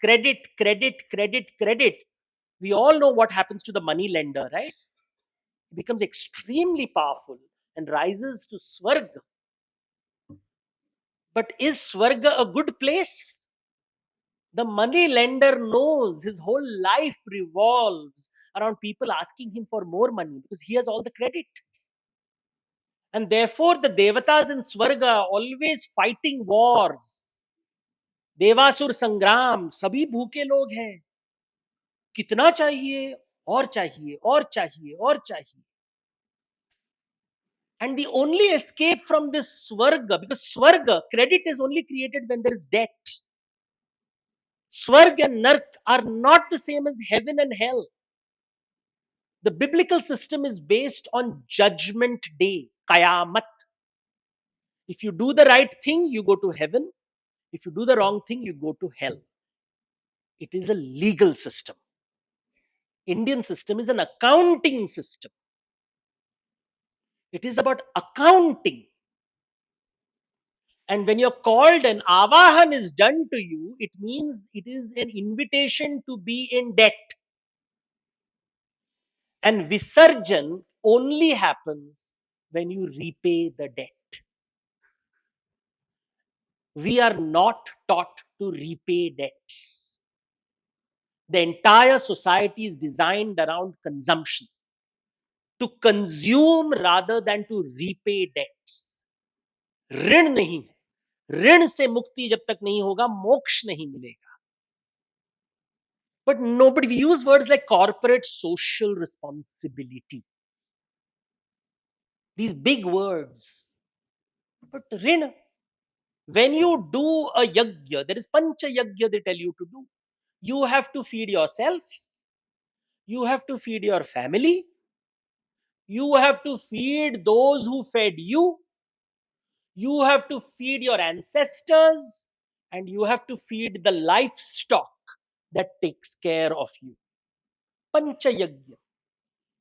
credit, credit, credit, credit, we all know what happens to the money lender, right? He becomes extremely powerful and rises to Swarga. But is Swarga a good place? The money lender knows his whole life revolves around people asking him for more money because he has all the credit. And therefore, the Devatas in Swarga are always fighting wars. देवासुर संग्राम, सभी भूखे लोग हैं, कितना चाहिए और चाहिए और चाहिए और चाहिए. And the only escape from this Swarga, because Swarga, credit is only created when there is debt. Swarg and Nark are not the same as heaven and hell. The biblical system is based on judgment day, Qayamat. If you do the right thing, you go to heaven. If you do the wrong thing, you go to hell. It is a legal system. Indian system is an accounting system. It is about accounting. And when you're called and avahan is done to you, it means it is an invitation to be in debt. And Visarjan only happens when you repay the debt. We are not taught to repay debts. The entire society is designed around consumption, to consume rather than to repay debts. ऋण नहीं है, ऋण से मुक्ति जब तक नहीं होगा, मोक्ष नहीं मिलेगा. But nobody, we use words like corporate social responsibility. These big words. But ऋण, when you do a yajna, there is pancha yajna they tell you to do. You have to feed yourself. You have to feed your family. You have to feed those who fed you. You have to feed your ancestors. And you have to feed the livestock that takes care of you. Pancha yajna.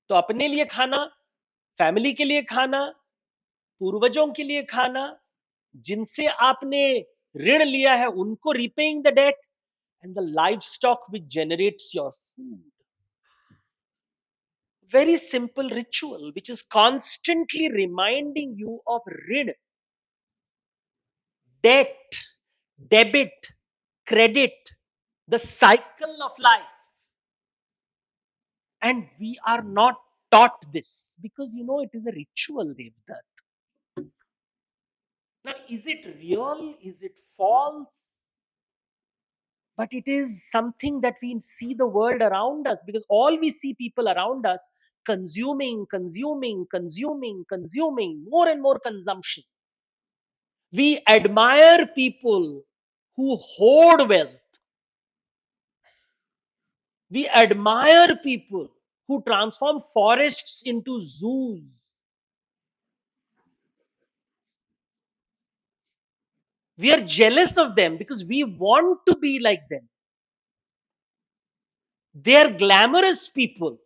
तो अपने लिए खाना, family के लिए खाना, पूर्वजों के लिए खाना, जिनसे आपने ऋण लिया है उनको repaying the debt, and the livestock which generates your food. Very simple ritual which is constantly reminding you of rid, debt, debit, credit, the cycle of life. And we are not taught this because it is a ritual they've done. Now, is it real? Is it false? But it is something that we see the world around us, because all we see people around us consuming, consuming, consuming, consuming, more and more consumption. We admire people who hoard wealth. We admire people who transform forests into zoos. We are jealous of them because we want to be like them. They are glamorous people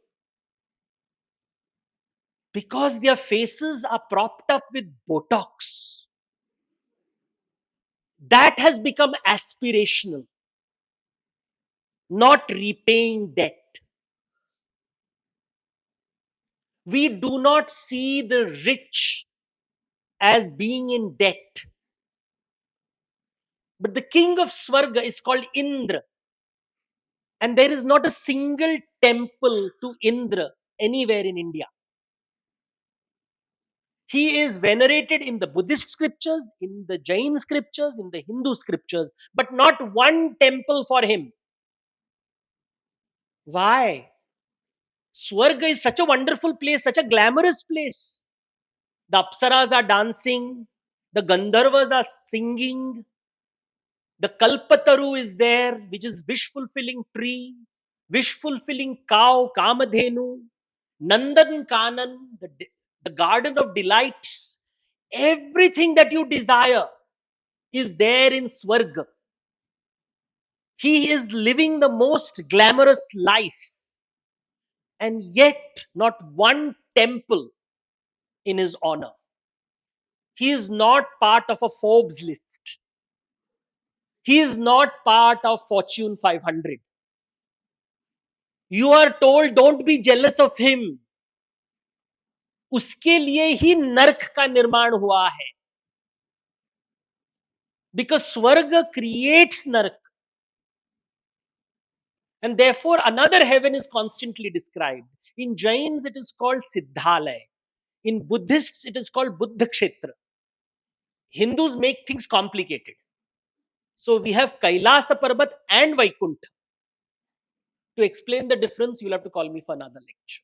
because their faces are propped up with Botox. That has become aspirational, not repaying debt. We do not see the rich as being in debt. But the king of Swarga is called Indra. And there is not a single temple to Indra anywhere in India. He is venerated in the Buddhist scriptures, in the Jain scriptures, in the Hindu scriptures, but not one temple for him. Why? Swarga is such a wonderful place, such a glamorous place. The Apsaras are dancing, the Gandharvas are singing, the Kalpataru is there, which is wish-fulfilling tree, wish-fulfilling cow, Kamadhenu, Nandan Kanan, the garden of delights. Everything that you desire is there in Swarga. He is living the most glamorous life, and yet not one temple in his honor. He is not part of a Forbes list. He is not part of Fortune 500. You are told, don't be jealous of him. उसके लिए ही नरक का निर्माण हुआ है. Because Swarga creates Narak. And therefore, another heaven is constantly described. In Jains, it is called Siddhalaya. In Buddhists, it is called Buddha Kshetra. Hindus make things complicated. So we have Kailasa Parbat and Vaikuntha. To explain the difference, you'll have to call me for another lecture.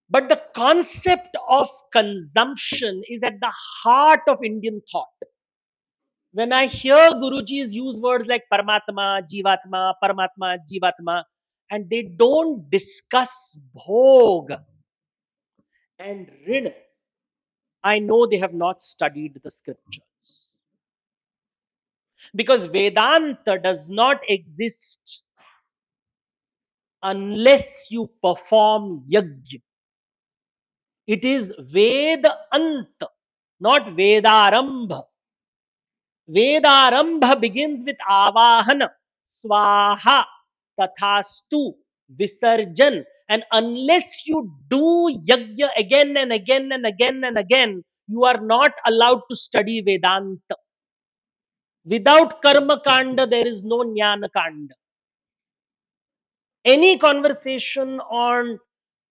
But the concept of consumption is at the heart of Indian thought. When I hear Gurujis use words like Paramatma, Jivatma, and they don't discuss Bhog and Rin, I know they have not studied the scriptures. Because Vedanta does not exist unless you perform yajna. It is Vedanta, not Vedarambha. Vedarambha begins with Avahana, Swaha, Tathastu, Visarjan. And unless you do yajna again and again and again and again, you are not allowed to study Vedanta. Without Karma Kanda, there is no Jnana Kanda. Any conversation on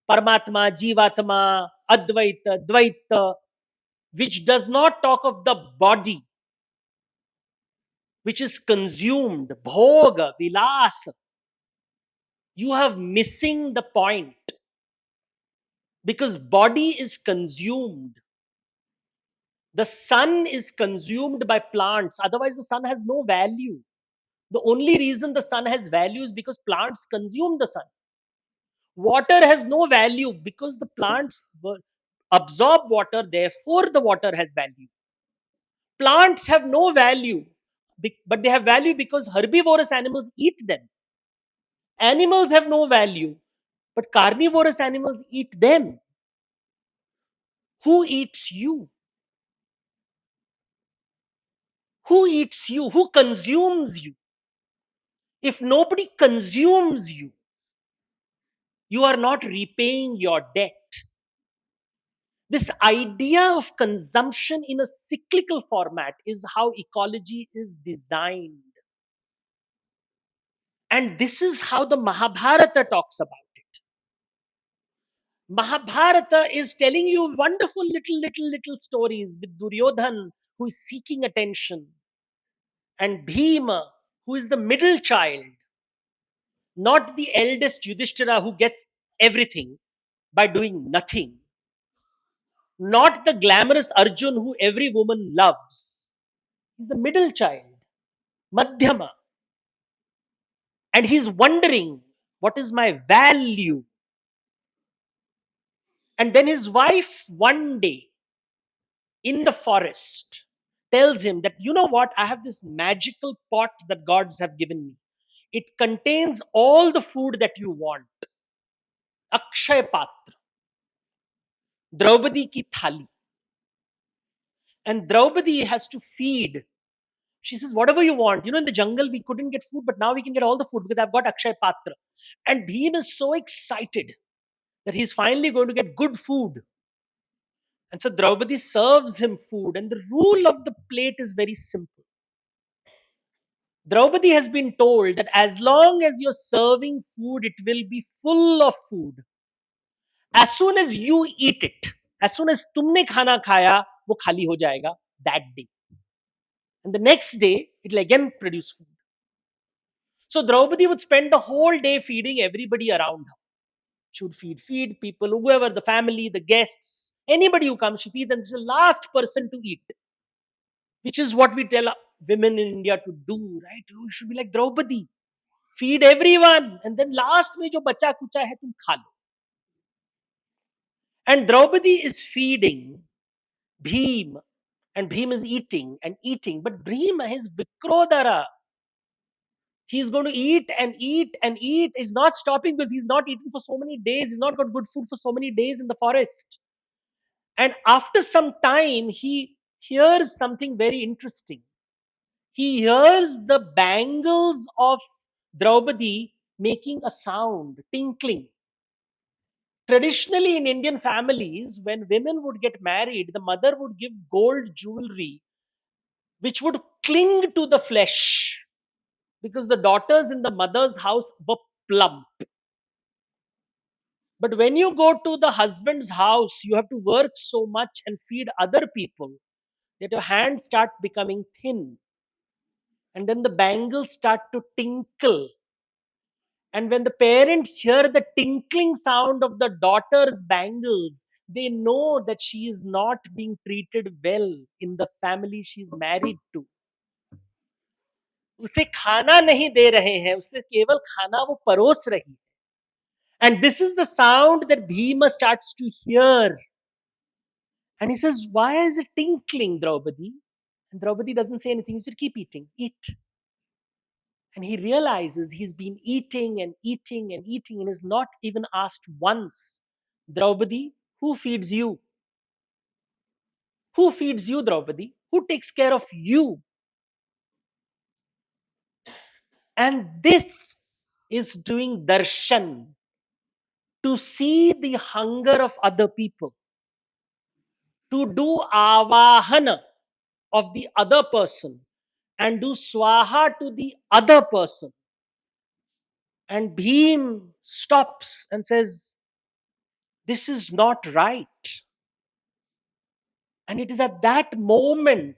Paramatma, Jivatma, Advaita, Dvaita, which does not talk of the body, which is consumed, bhoga, vilasa, you have missing the point. Because body is consumed. The sun is consumed by plants. Otherwise, the sun has no value. The only reason the sun has value is because plants consume the sun. Water has no value because the plants absorb water, therefore the water has value. Plants have no value, but they have value because herbivorous animals eat them. Animals have no value, but carnivorous animals eat them. Who eats you? Who eats you? Who consumes you? If nobody consumes you, you are not repaying your debt. This idea of consumption in a cyclical format is how ecology is designed. And this is how the Mahabharata talks about it. Mahabharata is telling you wonderful little stories with Duryodhan, who is seeking attention, and Bhima, who is the middle child, not the eldest Yudhishthira who gets everything by doing nothing, not the glamorous Arjun who every woman loves. He's the middle child, Madhyama. And he's wondering, what is my value? And then his wife one day in the forest tells him that, you know what, I have this magical pot that gods have given me. It contains all the food that you want. Akshay Patra. Draupadi ki thali. And Draupadi has to feed. She says, whatever you want. You know, in the jungle, we couldn't get food, but now we can get all the food because I've got Akshay Patra. And Bhim is so excited that he's finally going to get good food. And so Draupadi serves him food. And the rule of the plate is very simple. Draupadi has been told that as long as you're serving food, it will be full of food. As soon as you eat it, as soon as तुमने खाना खाया, वो खाली हो जाएगा that day. And the next day, it will again produce food. So Draupadi would spend the whole day feeding everybody around her. She would feed people, whoever, the family, the guests, anybody who comes, she feeds, and she's the last person to eat. Which is what we tell women in India to do, right? You should be like Draupadi. Feed everyone. And then last में जो बचा कुचा है तुम खा लो. And Draupadi is feeding Bhim. And Bhim is eating and eating. But Bhim is Vikrodara. He's going to eat and eat and eat. He's not stopping because he's not eaten for so many days. He's not got good food for so many days in the forest. And after some time, he hears something very interesting. He hears the bangles of Draupadi making a sound, tinkling. Traditionally, in Indian families, when women would get married, the mother would give gold jewelry which would cling to the flesh because the daughters in the mother's house were plump. But when you go to the husband's house, you have to work so much and feed other people that your hands start becoming thin. And then the bangles start to tinkle. And when the parents hear the tinkling sound of the daughter's bangles, they know that she is not being treated well in the family she's married to. उसे खाना नहीं दे रहे हैं, उसे केवल खाना वो परोस रही है. And this is the sound that Bhima starts to hear. And he says, why is it tinkling, Draupadi? And Draupadi doesn't say anything. He said, keep eating, eat. And he realizes he's been eating and eating and eating and is not even asked once, Draupadi, who feeds you? Who feeds you, Draupadi? Who takes care of you? And this is doing darshan, to see the hunger of other people, to do avahana of the other person, and do swaha to the other person. And Bhim stops and says, this is not right. And it is at that moment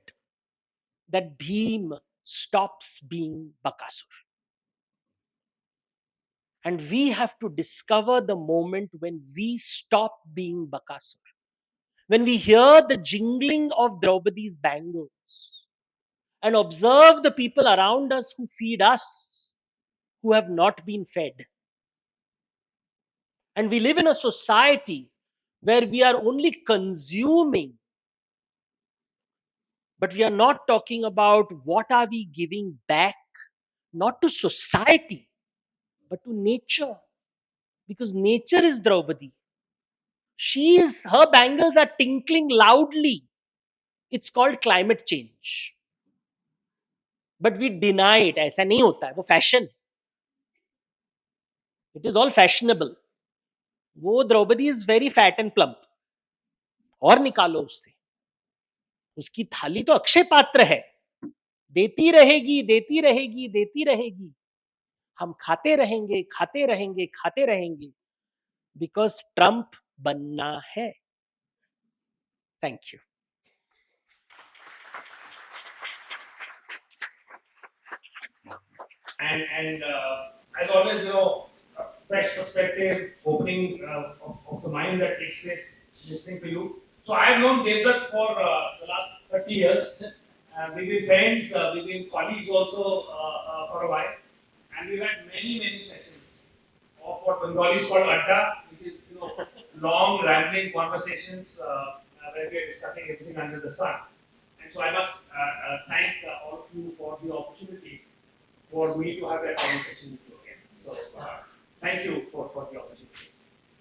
that Bhim stops being Bakasur. And we have to discover the moment when we stop being Bakasur. When we hear the jingling of Draupadi's bangles and observe the people around us who feed us, who have not been fed. And we live in a society where we are only consuming, but we are not talking about what are we giving back, not to society, but to nature. Because nature is Draupadi. Her bangles are tinkling loudly. It's called climate change. But we deny it. ऐसा नहीं होता है, वो fashion. It is all fashionable. वो Draupadi is very fat and plump. और निकालो उससे. उसकी थाली तो अक्षय पात्र है. देती रहेगी, देती रहेगी, देती रहेगी. हम खाते रहेंगे, खाते रहेंगे, खाते रहेंगे. Because Trump बनना है. Thank you. And as always, a fresh perspective, opening of the mind that takes place listening to you. So I have known Devdutt for the last 30 years. We've been friends, we've been colleagues also for a while, and we've had many sessions of what Bengalis call adda, which is long rambling conversations where we are discussing everything under the sun. And so I must thank all of you for the opportunity for me to have that conversation with you again. So, thank you for the opportunity.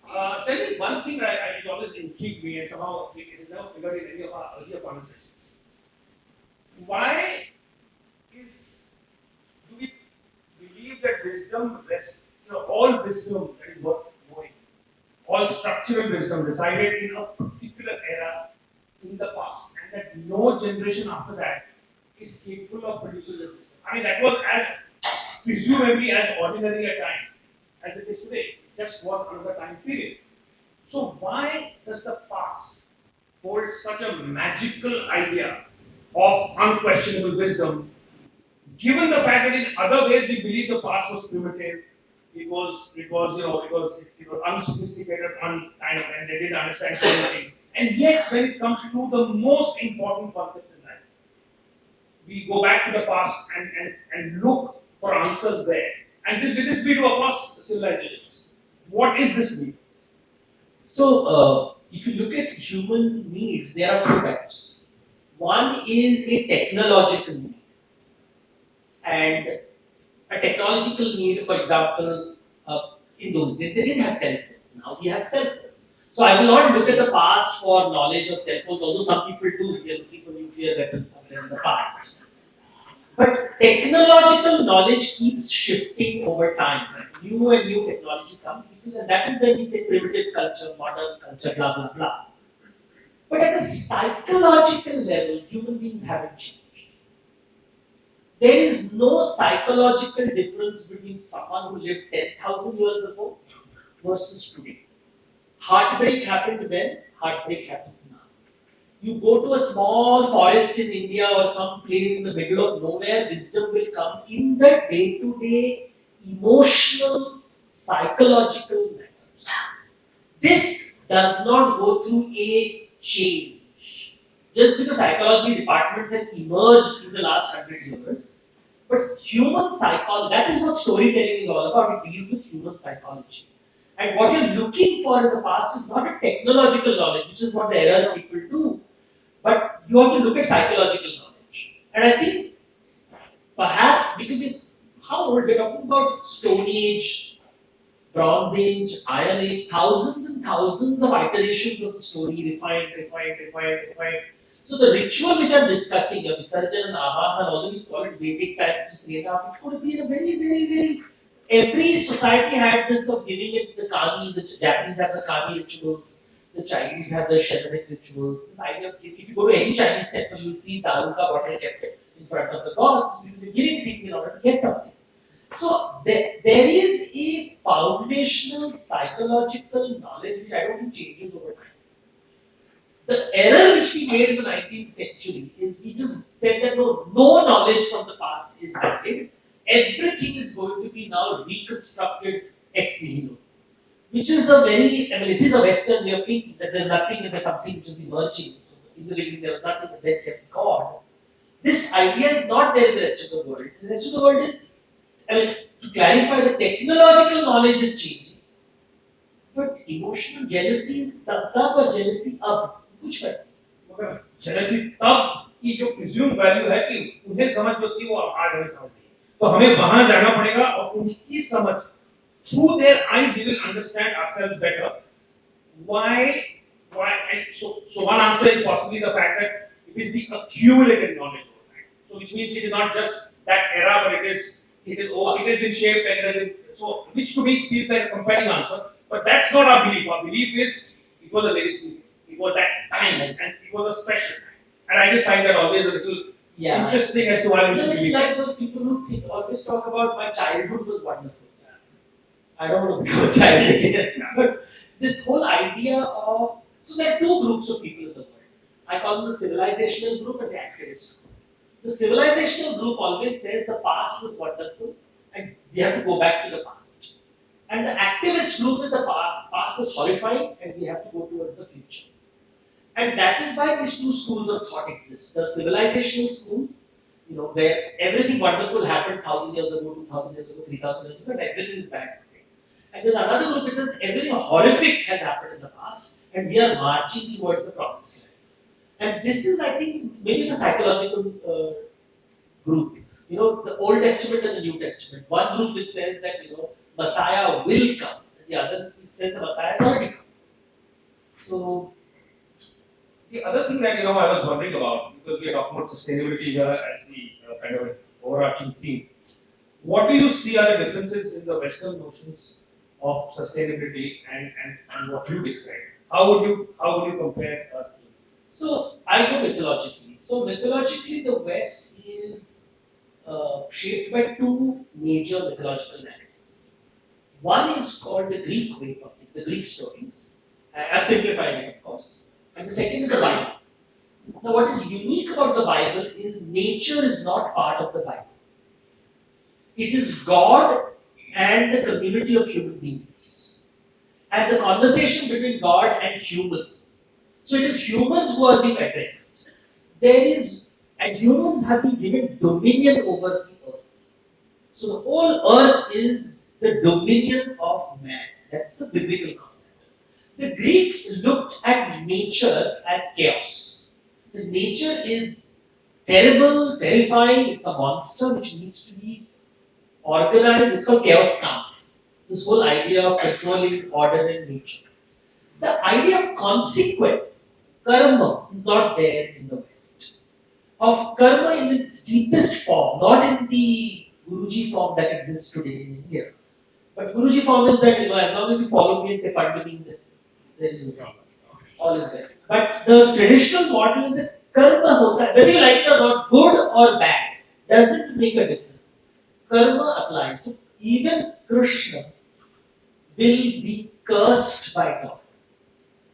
Tell me one thing that it always intrigued me, and somehow it has never figured in any of our earlier conversations. Why do we believe that wisdom rests, all wisdom that is worth knowing, all structural wisdom decided in a particular era in the past, and that no generation after that is capable of producing that wisdom? I mean, that was as presumably as ordinary a time as it is today. It just was another time period. So why does the past hold such a magical idea of unquestionable wisdom, given the fact that in other ways we believe the past was primitive, it was unsophisticated, and they didn't understand so many things. And yet, when it comes to the most important concepts in life, we go back to the past and look for answers there. And with this we do across civilizations. What is this mean? So, if you look at human needs, there are four types. One is a technological need. And a technological need, for example, in those days, they didn't have cell phones. Now we have cell phones. So I will not look at the past for knowledge of cell phones, although some people do. We are looking for nuclear weapons somewhere in the past. But technological knowledge keeps shifting over time. new and new technology comes, because and that is when we say primitive culture, modern culture, blah blah blah. But at a psychological level, human beings haven't changed. There is no psychological difference between someone who lived 10,000 years ago versus today. Heartbreak happened then, heartbreak happens now. You go to a small forest in India or some place in the middle of nowhere, wisdom will come in the day to day emotional, psychological matters. This does not go through a change. Just because psychology departments have emerged in the last 100 years, but human psychology, that is what storytelling is all about. It deals with human psychology. And what you're looking for in the past is not a technological knowledge, which is what the error people do, but you have to look at psychological knowledge. And I think perhaps because it's how old we're talking about Stone Age, Bronze Age, Iron Age, thousands and thousands of iterations of the story, refined. So the ritual which I'm discussing, a Visarjan and Avahan, although we call it Vedic times to create up, it could have been a very. Every society had this of giving it the kami. The Japanese have the kami rituals. The Chinese have the shamanic rituals. This idea of if you go to any Chinese temple, you'll see daruka bottle kept in front of the gods. You're giving things in order to get something. So there is a foundational psychological knowledge which I don't think changes over time. The error which we made in the 19th century is we just said that no knowledge from the past is valid. Everything is going to be now reconstructed ex nihilo, which is it is a Western way of thinking that there's nothing and there's something which is emerging. So in the beginning there was nothing and then kept God. This idea is not there in the rest of the world. The rest of the world is, to clarify, the technological knowledge is changing, but emotional jealousy, तब और jealousy अब कुछ है. मगर jealousy तब की जो presumed value है कि उन्हें समझ जो थी वो आज हमें समझ नहीं. तो हमें वहां जाना पड़ेगा और उनकी समझ, through their eyes we will understand ourselves better. Why? And so one answer is possibly the fact that it is the accumulated knowledge over time. So which means it is not just that era, but it has been shaped and it has been, so which to me feels like a compelling answer. But that's not our belief. Our belief is it was that time and it was a special time. And I just find that always a little interesting as to why we should believe. It's like those people who always talk about my childhood was wonderful. I don't want to become a child again. But this whole idea of, so there are two groups of people in the world. I call them the civilizational group and the activist group. The civilizational group always says the past was wonderful and we have to go back to the past. And the activist group is the past was horrifying and we have to go towards the future. And that is why these two schools of thought exist. The civilizational schools, where everything wonderful happened 1,000 years ago, 2,000 years ago, 3,000 years ago, and everything is bad today. And there's another group which says everything horrific has happened in the past and we are marching towards the promised land. And this is, I think, maybe it's a psychological group. The Old Testament and the New Testament. One group which says that, Messiah will come, and the other which says the Messiah has already come. So, the other thing that I was wondering about, because we are talking about sustainability here as the kind of overarching theme, what do you see are the differences in the Western notions of sustainability and what you described? How would you compare? So I go mythologically. So mythologically, the West is shaped by two major mythological narratives. One is called the Greek way of the Greek stories. I'm simplifying it, of course. And the second is the Bible. Now, what is unique about the Bible is nature is not part of the Bible. It is God and the community of human beings. And the conversation between God and humans. So it is humans who are being addressed. And humans have been given dominion over the earth. So the whole earth is the dominion of man. That's the biblical concept. The Greeks looked at nature as chaos. The nature is terrible, terrifying, it's a monster which needs to be organized. It's called chaos counts. This whole idea of controlling order in nature. The idea of consequence, karma, is not there in the West. Of karma in its deepest form, not in the Guruji form that exists today in India. But Guruji found is that as long as you follow me and fund me, then there is no problem. All is well. But the traditional model is that karma hota hai. Whether you like it or not, good or bad, doesn't make a difference. Karma applies. So even Krishna will be cursed by God.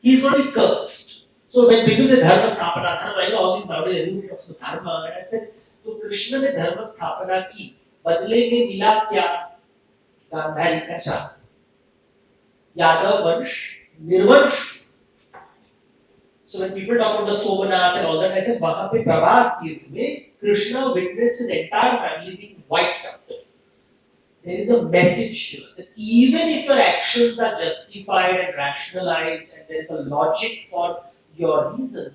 He's going to be cursed. So when people say dharma sthapana, dharma, all these nowadays everybody talks about dharma, and I said, तो कृष्ण ने धर्म स्थापना की, बदले में मिला क्या? गांधारी का शाप, यादव वंश निर्वंश. So when people talk about the Somanath and all that, I said, वहां पे प्रभास तीर्थ में Krishna witnessed his entire family being wiped out. There is a message here that even if your actions are justified and rationalized and there is a logic for your reason,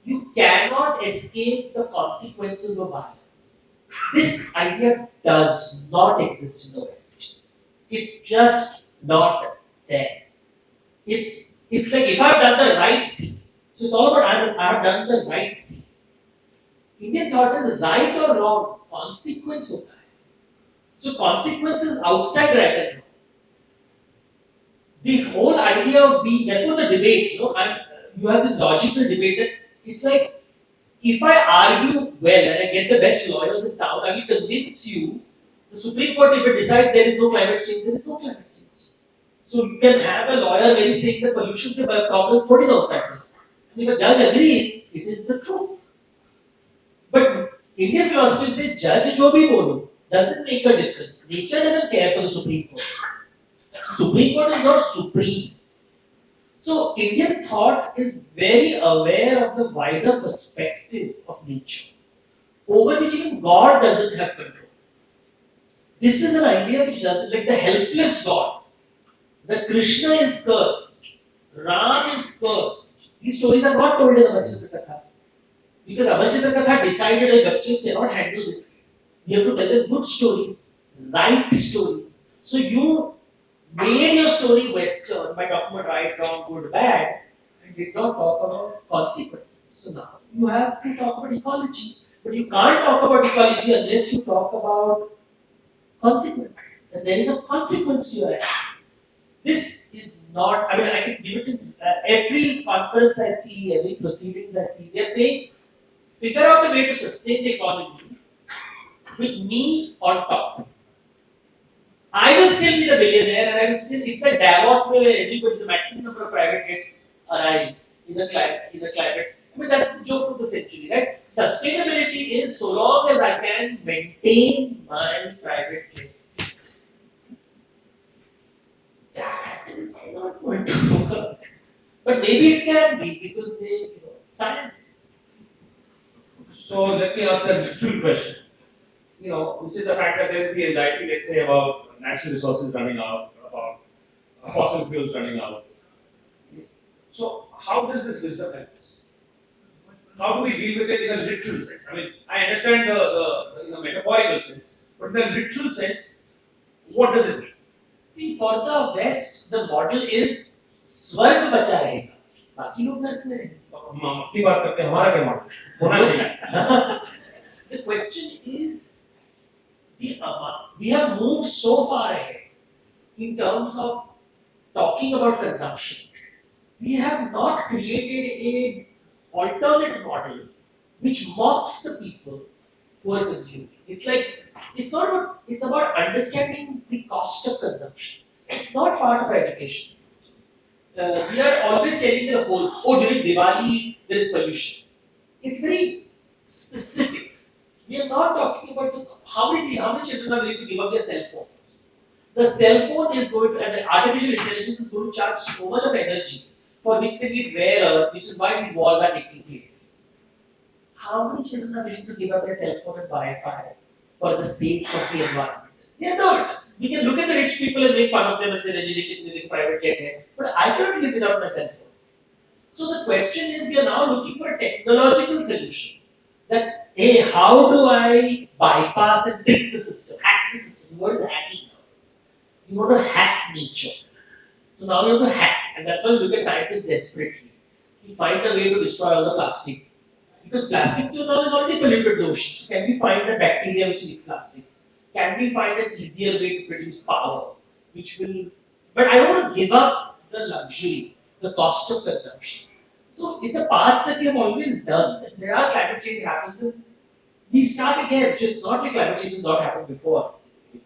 you cannot escape the consequences of violence. This idea does not exist in the West. It's just not there. It's like if I've done the right thing, so it's all about I have done the right thing. Indian thought is right or wrong, consequence hota hai. So consequences outside right and wrong. The whole idea of being, therefore the debate, you have this logical debate that it's like, if I argue well and I get the best lawyers in town, I will convince you, the Supreme Court, if it decides there is no climate change, there is no climate change. So you can have a lawyer very saying that pollution se problem थोड़ी ना होता है. If a judge agrees, it is the truth. But Indian philosophy says, judge जो भी बोलो doesn't make a difference. Nature doesn't care for the Supreme Court. Supreme Court is not supreme. So Indian thought is very aware of the wider perspective of nature, over which even God doesn't have control. This is an idea which doesn't, like the helpless God, that Krishna is cursed, Ram is cursed. These stories are not told in Amarchitra Katha. Because Amarchitra Katha decided that bachche cannot handle this. You have to tell them good stories, right stories. So you made your story Western by talking about right, wrong, good, bad, and did not talk about consequences. So now you have to talk about ecology. But you can't talk about ecology unless you talk about consequence. And there is a consequence to your actions. This is not, I mean, I can give it in every conference I see, every proceedings I see, they're saying, figure out a way to sustain the economy with me on top. I will still be the billionaire and I will still, it's like Davos where everybody, the maximum number of private jets arrive in a climate. I mean, that's the joke of the century, right? Sustainability is so long as I can maintain my private jet. That is not going to work. But maybe it can be because they, science. So let me ask a literal question. Which is the fact that there is the anxiety, let's say, about natural resources running out, about fossil fuels running out. So how does this wisdom help us? How do we deal with it in a literal sense? I mean, I understand the metaphorical sense, but in a literal sense, what does it mean? See, for the West, the model is स्वर्ग बचा रहेगा, बाकी लोग नरक में रहेंगे. अपनी बात करते हैं, हमारा क्या मॉडल होना चाहिए? The question is, we have moved so far ahead in terms of talking about consumption. We have not created a alternate model which mocks the people who are consuming. It's like, it's about understanding the cost of consumption. It's not part of our education system. We are always telling the whole, during Diwali there is pollution. It's very specific. We are not talking about how many children are willing to give up their cell phones. The cell phone is going to, and the artificial intelligence is going to charge so much of energy for which they need rare earth, which is why these wars are taking place. How many children are willing to give up their cell phone and Wi-Fi for the sake of the environment? They are not. We can look at the rich people and make fun of them and say they're living private jet here. But I cannot live without my cell phone. So the question is, we are now looking for a technological solution. That, hey, how do I bypass and trick the system, hack the system? What is hacking now? You want to hack nature. So now you have to hack, and that's why we look at scientists desperately. We find a way to destroy all the plastic. Because plastic till now is already polluted the oceans. Can we find a bacteria which eat plastic? Can we find an easier way to produce power which will, but I don't want to give up the luxury, the cost of consumption. So it's a path that we have always done. And there are climate change happens, and we start again. So it's not like climate change has not happened before.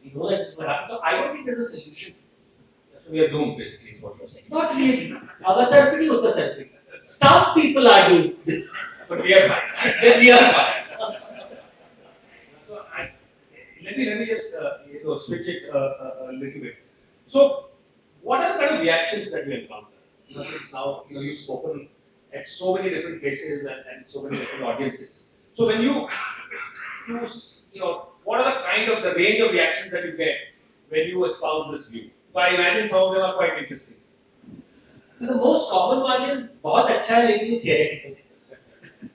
We know that it's going to happen. So I don't think there's a solution to this. We are doomed, basically, is what you're saying. Not really. Avasarpidi, uttasarpidi. Some people are doomed. But we are fine. Then we are fine. So let me just switch it a little bit. So, what are the kind of reactions that we encounter? Since now you've spoken at so many different places and so many different audiences. So when you what are the kind of the range of reactions that you get when you espouse this view? So I imagine some of them are quite interesting. The most common one is बहुत अच्छा है लेकिन ये theoretical है.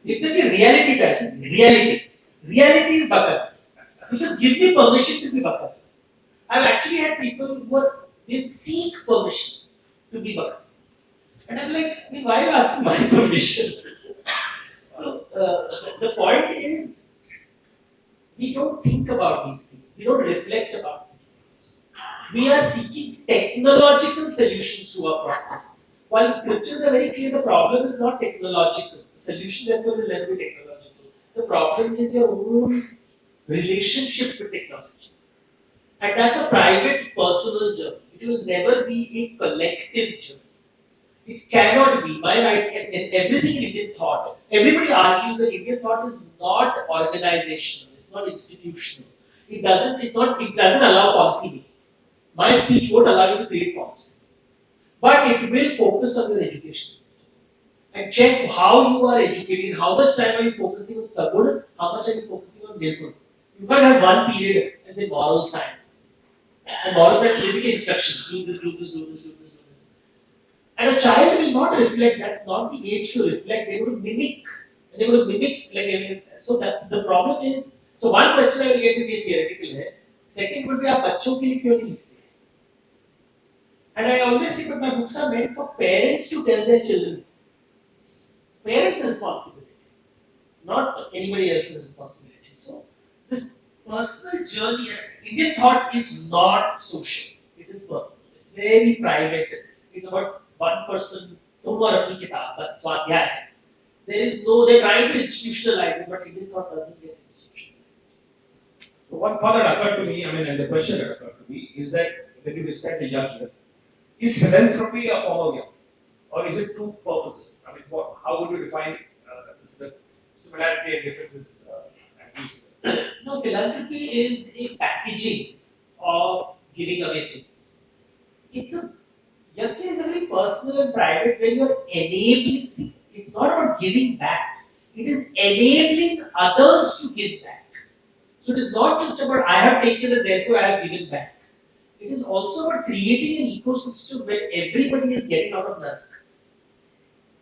It's the reality that reality is bakas. Because give me permission to be bakas. I've actually had people who they seek permission to be bakas. And I'm like, why are you asking my permission? So the point is, we don't think about these things. We don't reflect about these things. We are seeking technological solutions to our problems. While the scriptures are very clear, the problem is not technological. The solution, therefore, will never be technological. The problem is your own relationship with technology. And that's a private, personal journey. It will never be a collective journey. It cannot be. My right, and everything in Indian thought, everybody argues that Indian thought is not organizational, it's not institutional. It doesn't allow policy making. My speech won't allow you to create policies. But it will focus on your education system. And check how you are educated, how much time are you focusing on Sagun, how much are you focusing on Nirgun. You can't have one period as a moral science. And moral science is basically instructions. Do this, do this, do this, do this, do this. And a child will not reflect. That's not the age to reflect. They will mimic. And they will mimic. So that the problem is. So one question I will get is ये theoretical है. Second would be आप बच्चों के लिए क्यों नहीं लिखते? And I always say that my books are meant for parents to tell their children. It's parents' responsibility, not anybody else's responsibility. So this personal journey, Indian thought is not social. It is personal. It's very private. It's about one person. तुम और अपनी किताब बस स्वाध्याय है. There is no. They're trying to institutionalize it, but Indian thought doesn't get institutionalized. So one thought that occurred to me, and the question that occurred to me is that when you describe the young here, is philanthropy a form of young, or is it two purposes? I mean, how would you define the similarity and differences? No, philanthropy is a packaging of giving away things. Yajna is a very personal and private where you are enabling. See, it's not about giving back. It is enabling others to give back. So it is not just about I have taken and therefore I have given back. It is also about creating an ecosystem where everybody is getting out of nothing.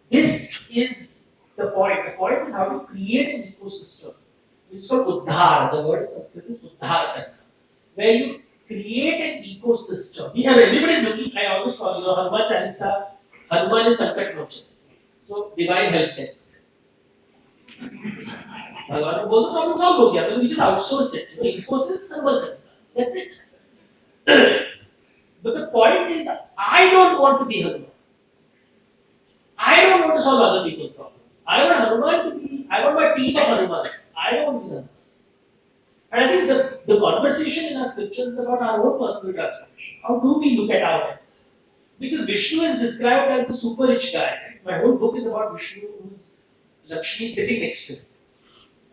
This is the point. The point is how to create an ecosystem. It's called Uddhar. The word in Sanskrit is Uddhar, where you create an ecosystem. Everybody is looking. I always call Hanuman Chalisa. Hanuman is Sankat Mochan. So divine help desk. भगवान को बोल दो problem solve हो गया. We just outsource it. Infosys Hanuman Chalisa. That's it. But the point is, I don't want to be Hanuman. I don't want to solve other people's problems. I want Hanuman to be. I want my team of Hanumans. I don't want to be Hanuman. And I think the conversation in our scriptures is about our own personal transformation. How do we look at our life? Because Vishnu is described as the super rich guy. Right? My whole book is about Vishnu, who's Lakshmi sitting next to him.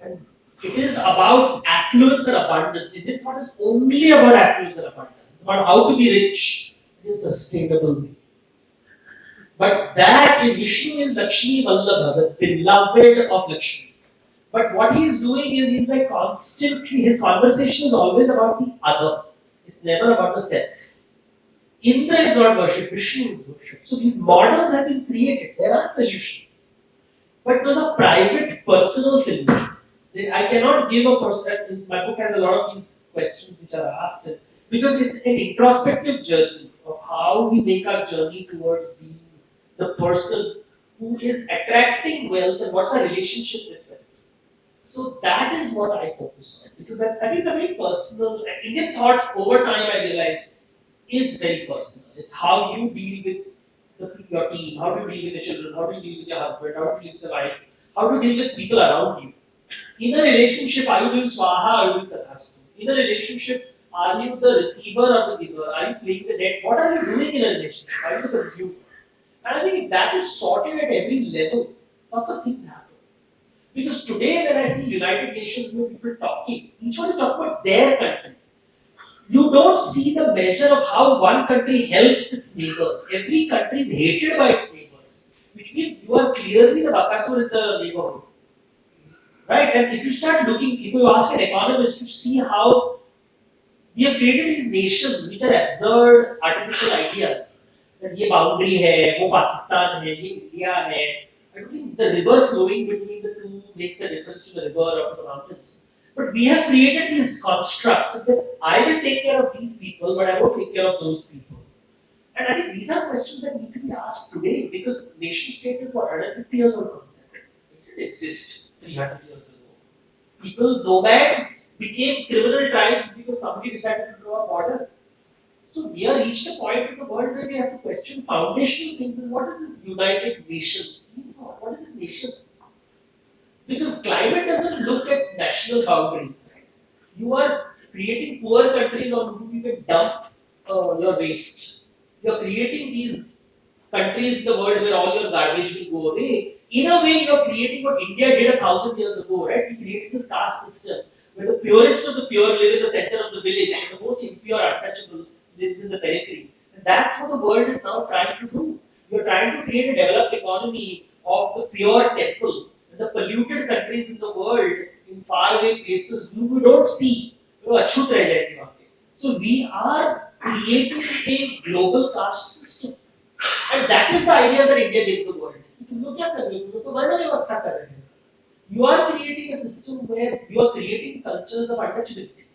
And it is about affluence and abundance. Indian thought is only about affluence and abundance. It's about how to be rich in a sustainable way. But that is Vishnu is Lakshmi Vallabha, the beloved of Lakshmi. But what he's doing is he's like constantly, his conversation is always about the other. It's never about the self. Indra is not worshipped, Vishnu is worshipped. So these models have been created. There are solutions. But those are private, personal solutions. I cannot give a person, my book has a lot of these questions which are asked because it's an introspective journey of how we make our journey towards being the person who is attracting wealth and what's our relationship with wealth. So that is what I focus on because I think it's a very personal, Indian thought over time I realized is very personal. It's how you deal with your team, how do you deal with your children, how do you deal with your husband, how do you deal with your wife, how do you deal with people around you. In a relationship, are you doing swaha, are you doing tathastu? In a relationship, are you the receiver or the giver? Are you playing the debt? What are you doing in a relationship? Are you the consumer? And I think if that is sorted at every level, lots of things happen. Because today, when I see United Nations with people talking, each one is talking about their country. You don't see the measure of how one country helps its neighbors. Every country is hated by its neighbors, which means you are clearly the bakasur in the neighborhood. Right? And if you start looking, if you ask an economist to see how we have created these nations which are absurd artificial ideas, that ये boundary है, वो Pakistan है, ये India है. I don't think the river flowing between the two makes a difference to the river or to the mountains. But we have created these constructs and said, I will take care of these people, but I won't take care of those people. And I think these are questions that need to be asked today because nation state is what, 150 years old concept. It didn't exist 300 years ago. People, nomads, became criminal tribes because somebody decided to draw a border. So we have reached a point in the world where we have to question foundational things. And what is this United Nations? What is this nations? Because climate doesn't look at national boundaries. Right? You are creating poor countries on whom you can dump your waste. You are creating these countries in the world where all your garbage will go away. In a way, you are creating what India did 1,000 years ago, right? We created this caste system where the purest of the pure live in the center of the village and the most impure, untouchable lives in the periphery. And that's what the world is now trying to do. You're trying to create a developed economy of the pure temple. And the polluted countries in the world, in faraway places, you don't see. So we are creating a global caste system. And that is the idea that India gives the world. You are creating a system where you are creating cultures of untouchability.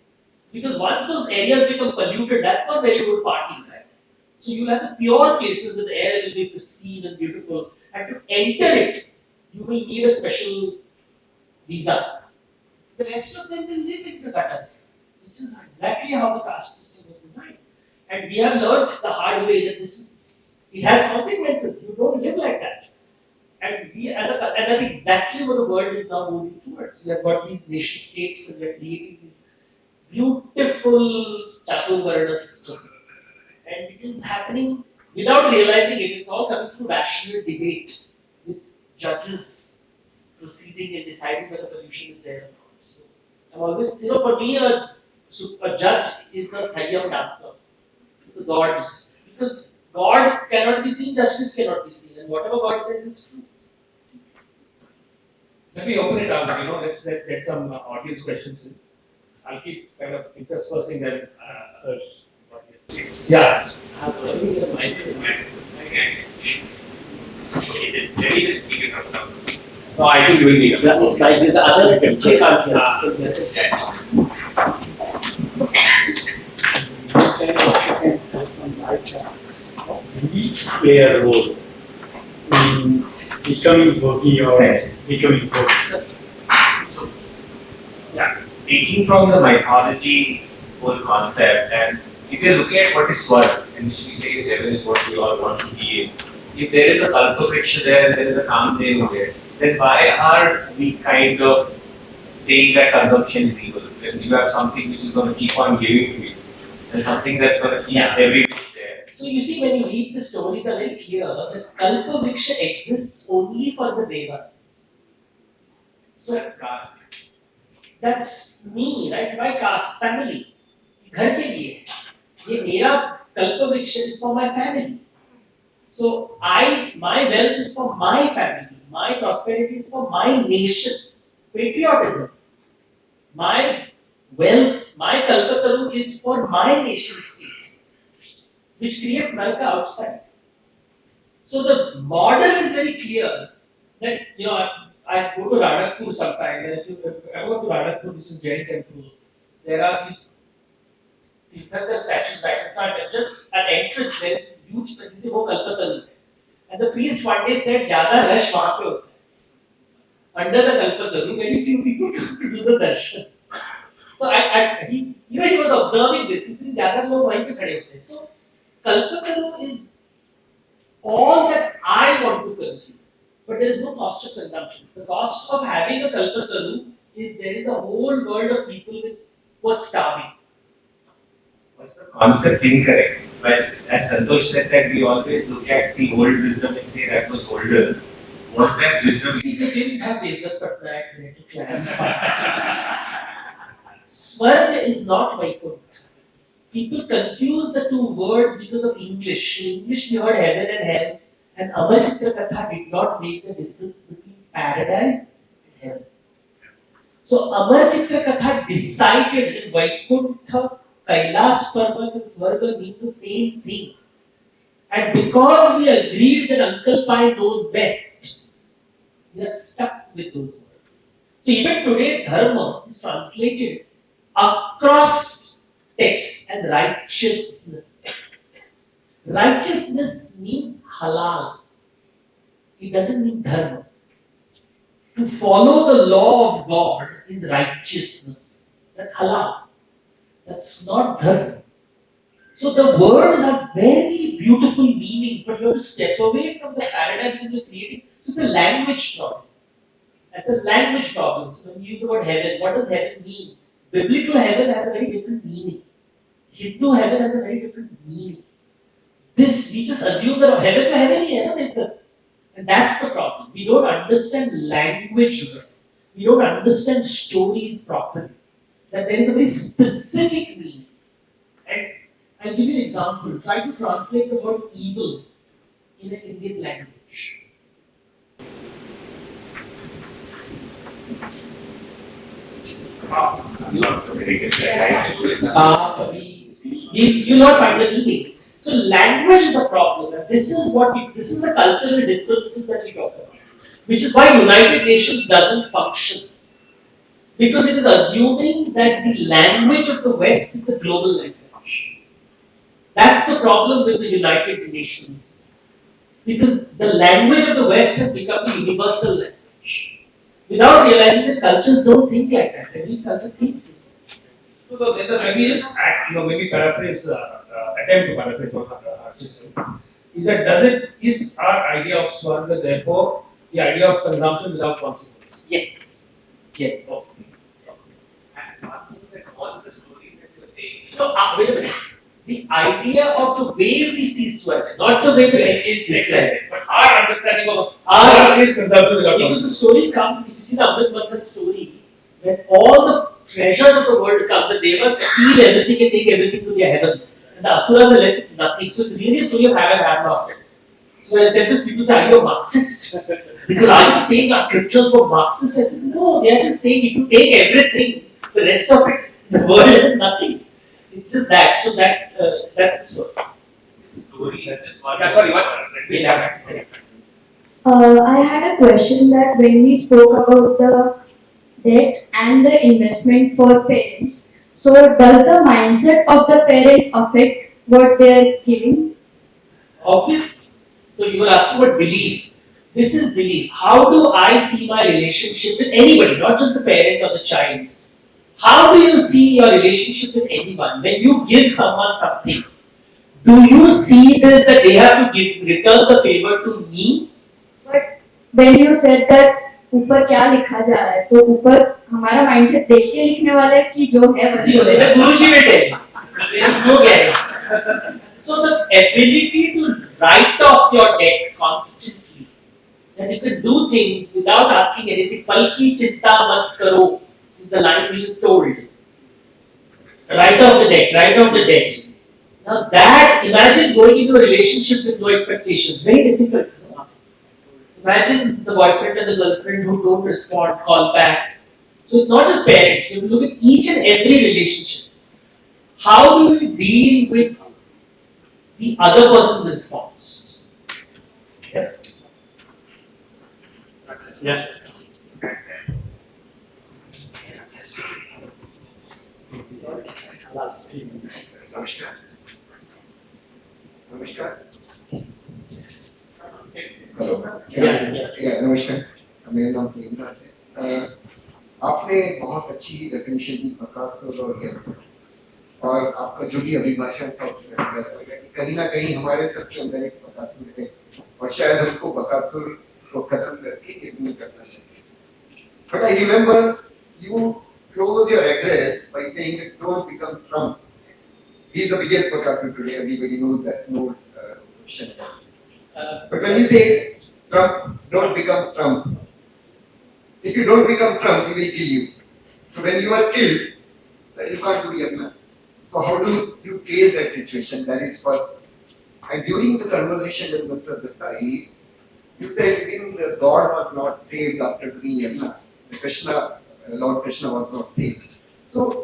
Because once those areas become polluted, that's not where you would party, right? So you'll have the pure places where the air will be pristine and beautiful. And to enter it, you will need a special visa. The rest of them will live in the gutter, which is exactly how the caste system was designed. And we have learned the hard way that it has consequences. You don't live like that. And and that's exactly what the world is now moving towards. We have got these nation states and we are creating this beautiful Chaturvarna system. And it is happening without realizing it. It's all coming through rational debate with judges proceeding and deciding whether pollution is there or not. So I'm always, for me, a judge is a Thayyam dancer to the gods. Because God cannot be seen, justice cannot be seen. And whatever God says is true. Let me open it up. Let's get some audience questions in. I'll keep kind of interspersing them. Yeah. No, I think you will need a Like the others, they can't hear. Leads play a role in becoming worthy or becoming good. So, yeah, taking from the mythology whole concept, and if you're looking at what is Swarg, and which we say is heaven is what we all want to be in, if there is a Kalpavriksha there and there is a Kamdenu there, then why are we kind of saying that consumption is evil? When you have something which is going to keep on giving to you, and something that's going to keep every wish there. So you see, when you read the stories, are very clear that Kalpavriksha exists only for the Devas. So That's caste. that's me, right? My caste, family. घर के लिए ये मेरा Kalpavriksha is for my family. So my wealth is for my family. My prosperity is for my nation. Patriotism. My wealth, my Kalpataru is for my nation state, which creates Naraka outside. So the model is very clear that, I go to Ranakpur sometime, and if you ever go to Ranakpur, which is Jain temple, there are these Tirthankar statues right in front, and just at entrance there is this huge thing, this is वो Kalpataru. And the priest one day said, ज़्यादा rush वहाँ पे होता है. Under the Kalpataru, very few people come to do the darshan. So he was observing this. He said, ज़्यादा लोग वहीं पे खड़े होते हैं. So Kalpataru is all that I want to consume, but there is no cost of consumption. The cost of having a Kalpataru is there is a whole world of people who are starving. Was the concept incorrect? Well, as Santosh said that we always look at the old wisdom and say that was older. Was that wisdom? See, they didn't have Devdutt Patnaik there to clarify. Swarga is not Vaikuntha. People confuse the two words because of English. In English, we heard heaven and hell, and Amar Chitra Katha did not make the difference between paradise and heaven. So, Amar Chitra Katha decided that Vaikuntha, Kailas Parvat, and Swarga mean the same thing. And because we agreed that Uncle Pai knows best, we are stuck with those words. So, even today, Dharma is translated across texts as righteousness. Righteousness means halal. It doesn't mean dharma. To follow the law of God is righteousness. That's halal. That's not dharma. So the words have very beautiful meanings, but you have to step away from the paradigm that you're creating. So it's a language problem. That's a language problem. So when you use the word heaven, what does heaven mean? Biblical heaven has a very different meaning. Hindu heaven has a very different meaning. This, we just assume that heaven to heaven is. And that's the problem. We don't understand language well. We don't understand stories properly. That there is a very specific meaning. And I'll give you an example. Try to translate the word evil in an Indian language. You'll not find the meaning. So language is a problem, and this is the cultural differences that we talk about, which is why United Nations doesn't function, because it is assuming that the language of the West is the global language. That's the problem with the United Nations, because the language of the West has become the universal language, without realizing that cultures don't think like that. Every culture thinks. So let me just add, maybe paraphrase, attempt to paraphrase what Harshit said. Is our idea of Swarga therefore the idea of consumption without consequence? Yes. Yes. And one thing that all the stories that you're saying. No, wait a minute. The idea of the way we see Swarga, not the way the West is described. But our understanding of Swarga is consumption without consequence. Because the story comes, if you see the Amrit Manthan story, when all the treasures of the world come, the Devas steal everything and take everything to their heavens. And the Asuras are left with nothing. So it's really a story of have and have not. So when I said this, people say, are you a Marxist? Because I'm saying our scriptures were Marxist. I said, no, they are just saying if you take everything, the rest of it, the world has nothing. It's just that. So that's the story. I had a question that when we spoke about the debt and the investment for parents, so does the mindset of the parent affect what they are giving? Obviously. So you were asking about belief. This is belief. How do I see my relationship with anybody, not just the parent or the child? How do you see your relationship with anyone? When you give someone something, do you see this that they have to return the favor to me? But when you said that ऊपर क्या लिखा जा रहा है, तो ऊपर हमारा mindset देख के लिखने वाला है कि जो है the Guruji will tell. There is no guarantee. So the ability to write off your debt constantly, that you can do things without asking anything. Palki chitta mat karo is the line which is told. Write off the debt. Write off the debt. Now that, imagine going into a relationship with no expectations. Very difficult. Imagine the boyfriend and the girlfriend who don't respond, call back. So it's not just parents. You look at each and every relationship. How do we deal with the other person's response? Yeah. Namaskar. Hello नमस्कार मेरा नाम प्रेमनाथ है आपने बहुत अच्छी definition दी प्रकाश और और आपका जो भी अभिभाषण था कहीं ना कहीं हमारे सबके अंदर एक बकासुर है और शायद हमको बकासुर को खत्म करके एक नहीं करना चाहिए. But I remember you close your address by saying that don't become Trump. He's the biggest bakasu today. Everybody knows that. No question. But when you say Trump, don't become Trump. If you don't become Trump, he will kill you. So when you are killed, you can't do Yamna. So how do you face that situation? That is first. And during the conversation with Mr. Desai, you said even God was not saved after doing Yamna. Krishna, Lord Krishna was not saved. So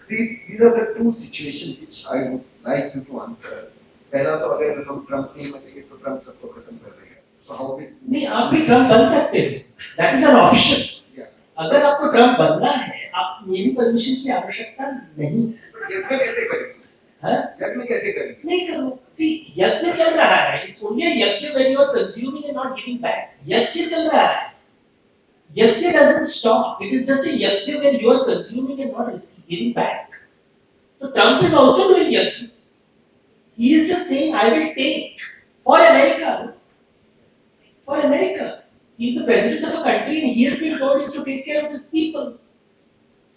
these are the two situations which I would like you to answer. पहला तो अगर हम Trump नहीं बनेंगे तो Trump सबको खत्म कर देगा. So how will नहीं आप भी ट्रम्प बन सकते हैं. That is an option. अगर आपको ट्रम्प बनना है, आप मेरी परमिशन की आवश्यकता नहीं. यज्ञ कैसे करेंगे? हाँ? यज्ञ कैसे करेंगे? नहीं करो. See, यज्ञ चल रहा है. It's only a यज्ञ when you are consuming and not giving back. यज्ञ चल रहा है. Yajna doesn't stop. It is just a yajna when you are consuming and not giving back. So Trump is also doing yajna. He is just saying, I will take for America. For America. He is the president of a country and he has been told is to take care of his people.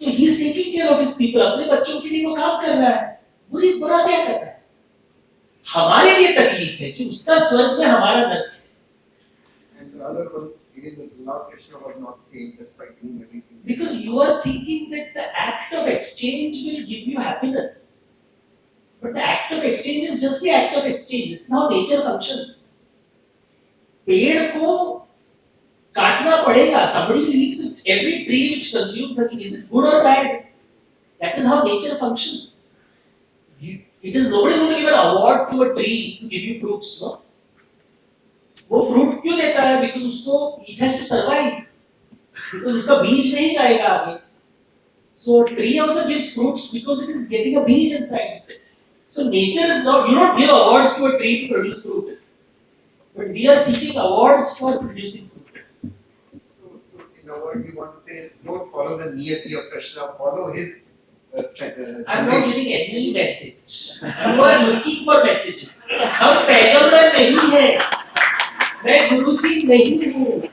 So he is taking care of his people. अपने बच्चों के लिए वो काम कर रहा है. बुरा क्या कर रहा है? हमारे लिए तकलीफ है कि उसका स्वर्ग में हमारा नरक है. And the other one, even the Lord Krishna was not saved despite doing everything. Because you are thinking that the act of exchange will give you happiness. But the act of exchange is just the act of exchange. It's how nature functions. पेड़ को काटना पड़ेगा. Somebody will eat this. Every tree which consumes such, is it good or bad? That is how nature functions. It is nobody going to give an award to a tree to give you fruits, no? वो fruit क्यों देता है? Because उसको it has to survive. Because उसका बीज नहीं जाएगा आगे. So tree also gives fruits because it is getting a beej inside. So nature is not. You don't give awards to a tree to produce fruit, but we are seeking awards for producing fruit. So in a word, we want to say, don't follow the niyati of Krishna. Follow his. I'm not giving any message. You are looking for messages. हम पैगंबर नहीं हैं. मैं गुरुजी नहीं हूँ.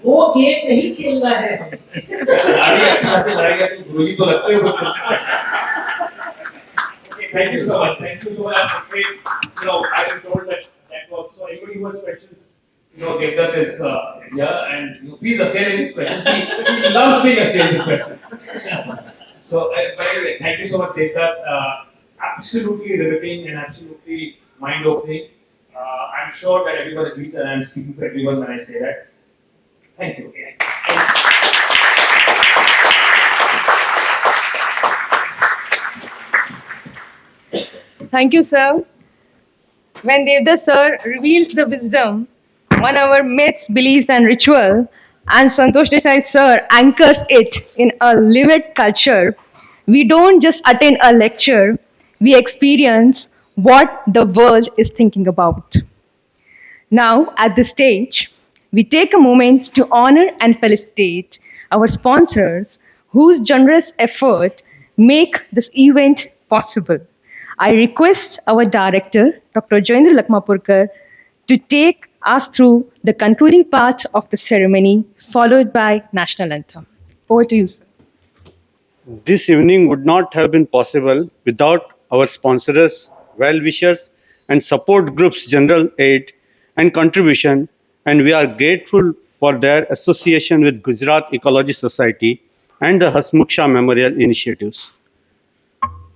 वो game नहीं खेलना है हमें. दाढ़ी अच्छा से बनाएगा तो गुरुजी तो लगते हो. Thank you so much. Thank you so much. I've been told that was so. Anybody who has questions, Devdutt is here, and please assail him with questions. He loves being assailed with questions. So, by the way, thank you so much, Devdutt. Absolutely riveting and absolutely mind-opening. I'm sure that everyone agrees, and I'm speaking for everyone when I say that. Thank you again. Thank you, sir. When Devdutt sir reveals the wisdom on our myths, beliefs, and ritual, and Santosh Desai sir anchors it in a lived culture, we don't just attend a lecture, we experience what the world is thinking about. Now, at this stage, we take a moment to honor and felicitate our sponsors whose generous effort make this event possible. I request our director, Dr. Joindra Lakmapurkar, to take us through the concluding part of the ceremony, followed by national anthem. Over to you, sir. This evening would not have been possible without our sponsors, well-wishers, and support groups' general aid and contribution, and we are grateful for their association with Gujarat Ecology Society and the Hasmukh Shah Memorial Initiatives.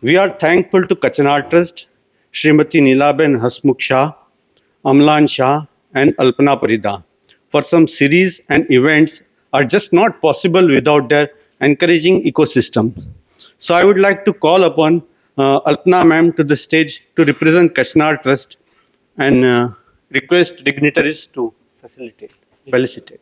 We are thankful to Kachanar Trust, Srimati Neelaben Hasmukh Shah, Amlan Shah, and Alpana Parida for some series and events are just not possible without their encouraging ecosystem. So I would like to call upon Alpana ma'am to the stage to represent Kachanar Trust and request dignitaries to felicitate.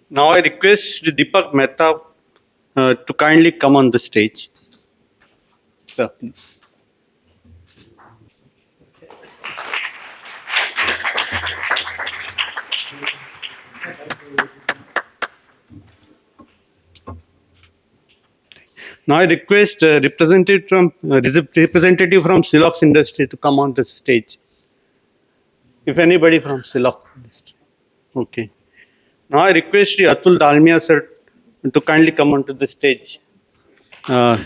Now I request Deepak Mehta to kindly come on the stage. Sir, please. Now I request representative from Silox industry to come on the stage. If anybody from Silox industry. Okay. Now I request Shri Atul Dalmia sir to kindly come onto the stage. Uh,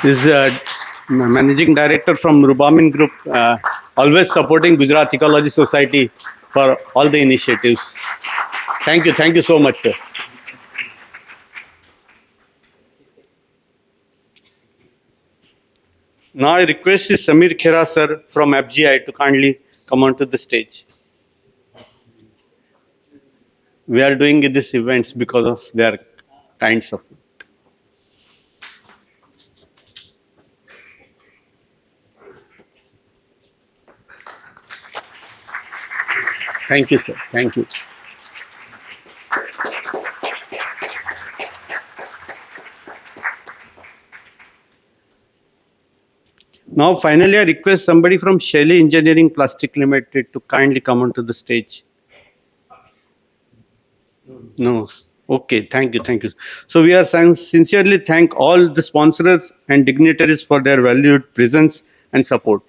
is managing director from Rubamin Group, always supporting Gujarat Ecology Society for all the initiatives. Thank you so much, sir. Now I request Samir Khera sir from FGI to kindly come onto the stage. We are doing these events because of their kind support. Thank you, sir. Thank you. Now, finally, I request somebody from Shelly Engineering Plastic Limited to kindly come onto the stage. No. Okay, thank you. So we are sincerely thank all the sponsors and dignitaries for their valued presence and support.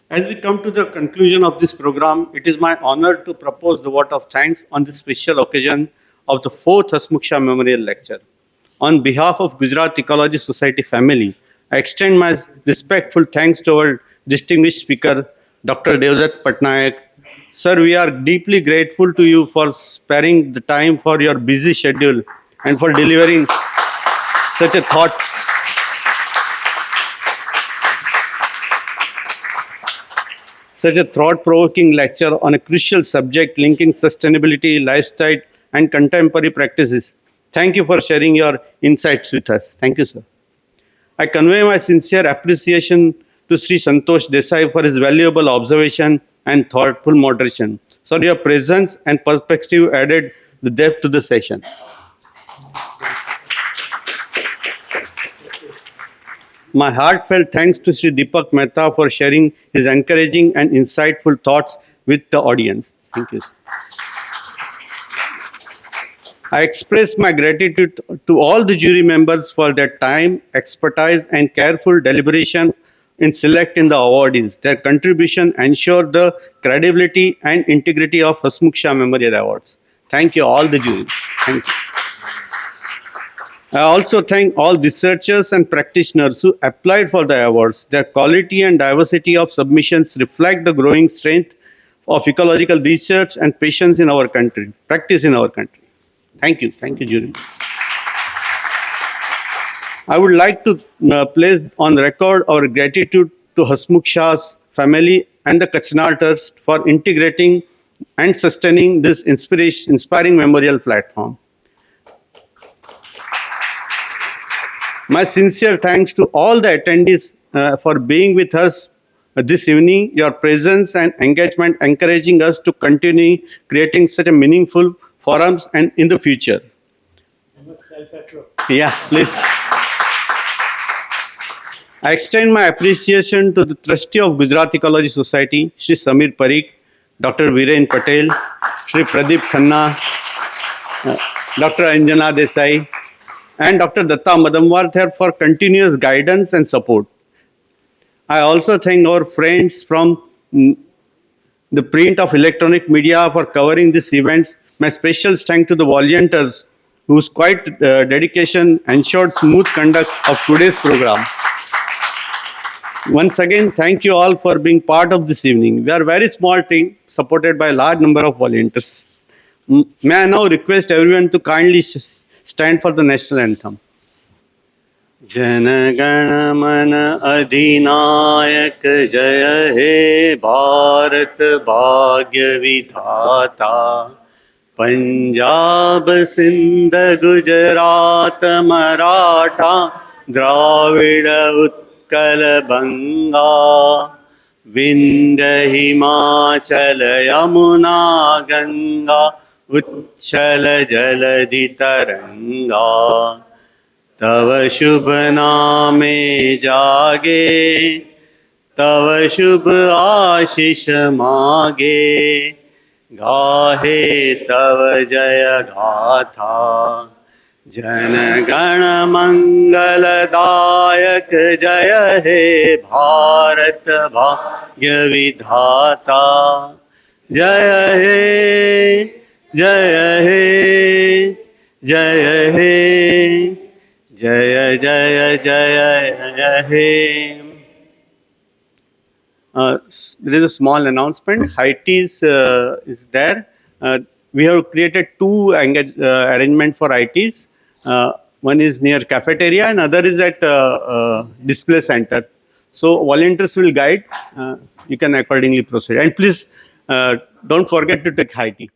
As we come to the conclusion of this program, it is my honor to propose the vote of thanks on this special occasion of the 4th Hasmukh Shah Memorial Lecture. On behalf of Gujarat Ecology Society family, I extend my respectful thanks to our distinguished speaker, Dr. Devdutt Patnaik. Sir, we are deeply grateful to you for sparing the time for your busy schedule and for delivering such a thought-provoking lecture on a crucial subject linking sustainability, lifestyle, and contemporary practices. Thank you for sharing your insights with us. Thank you, sir. I convey my sincere appreciation to Sri Santosh Desai for his valuable observation and thoughtful moderation. So your presence and perspective added the depth to the session. My heartfelt thanks to Sri Deepak Mehta for sharing his encouraging and insightful thoughts with the audience. Thank you, sir. I express my gratitude to all the jury members for their time, expertise, and careful deliberation in selecting the awardees. Their contribution ensured the credibility and integrity of Hasmukh Shah Memorial Awards. Thank you, all the juries. Thank you. I also thank all researchers and practitioners who applied for the awards. Their quality and diversity of submissions reflect the growing strength of ecological research and practice in our country. Thank you, jury. I would like to place on record our gratitude to Hasmukh Shah's family and the Kachnal Trust for integrating and sustaining this inspiring memorial platform. My sincere thanks to all the attendees for being with us this evening. Your presence and engagement encouraging us to continue creating such a meaningful forums and in the future. Yeah, please. I extend my appreciation to the trustee of Gujarat Ecology Society, Shri Samir Parikh, Dr. Viren Patel, Shri Pradeep Khanna, Dr. Anjana Desai, and Dr. Datta Madamwarthar for continuous guidance and support. I also thank our friends from the print of electronic media for covering these events. My special thanks to the volunteers whose quiet dedication ensured smooth conduct of today's program. Once again, thank you all for being part of this evening. We are a very small team supported by a large number of volunteers. May I now request everyone to kindly stand for the national anthem. Jana Gana मन अधिनायक जय हे भारत भाग्य विधाता पंजाब सिंध गुजरात मराठा द्राविड़ उत्कल बंगा विंध्य हिमाचल यमुना गंगा उच्छल जलधि तरंगा तव शुभ नामे जागे तव शुभ आशीष मागे गाहे तव जय गाथा जन गण मंगलदायक जय हे भारत भाग्य विधाता जय हे जय हे जय हे जय जय जय हे. There is a small announcement. ITs is there. We have created two arrangement for ITs. One is near cafeteria and other is at display center. So volunteers will guide. You can accordingly proceed. And please don't forget to take IT.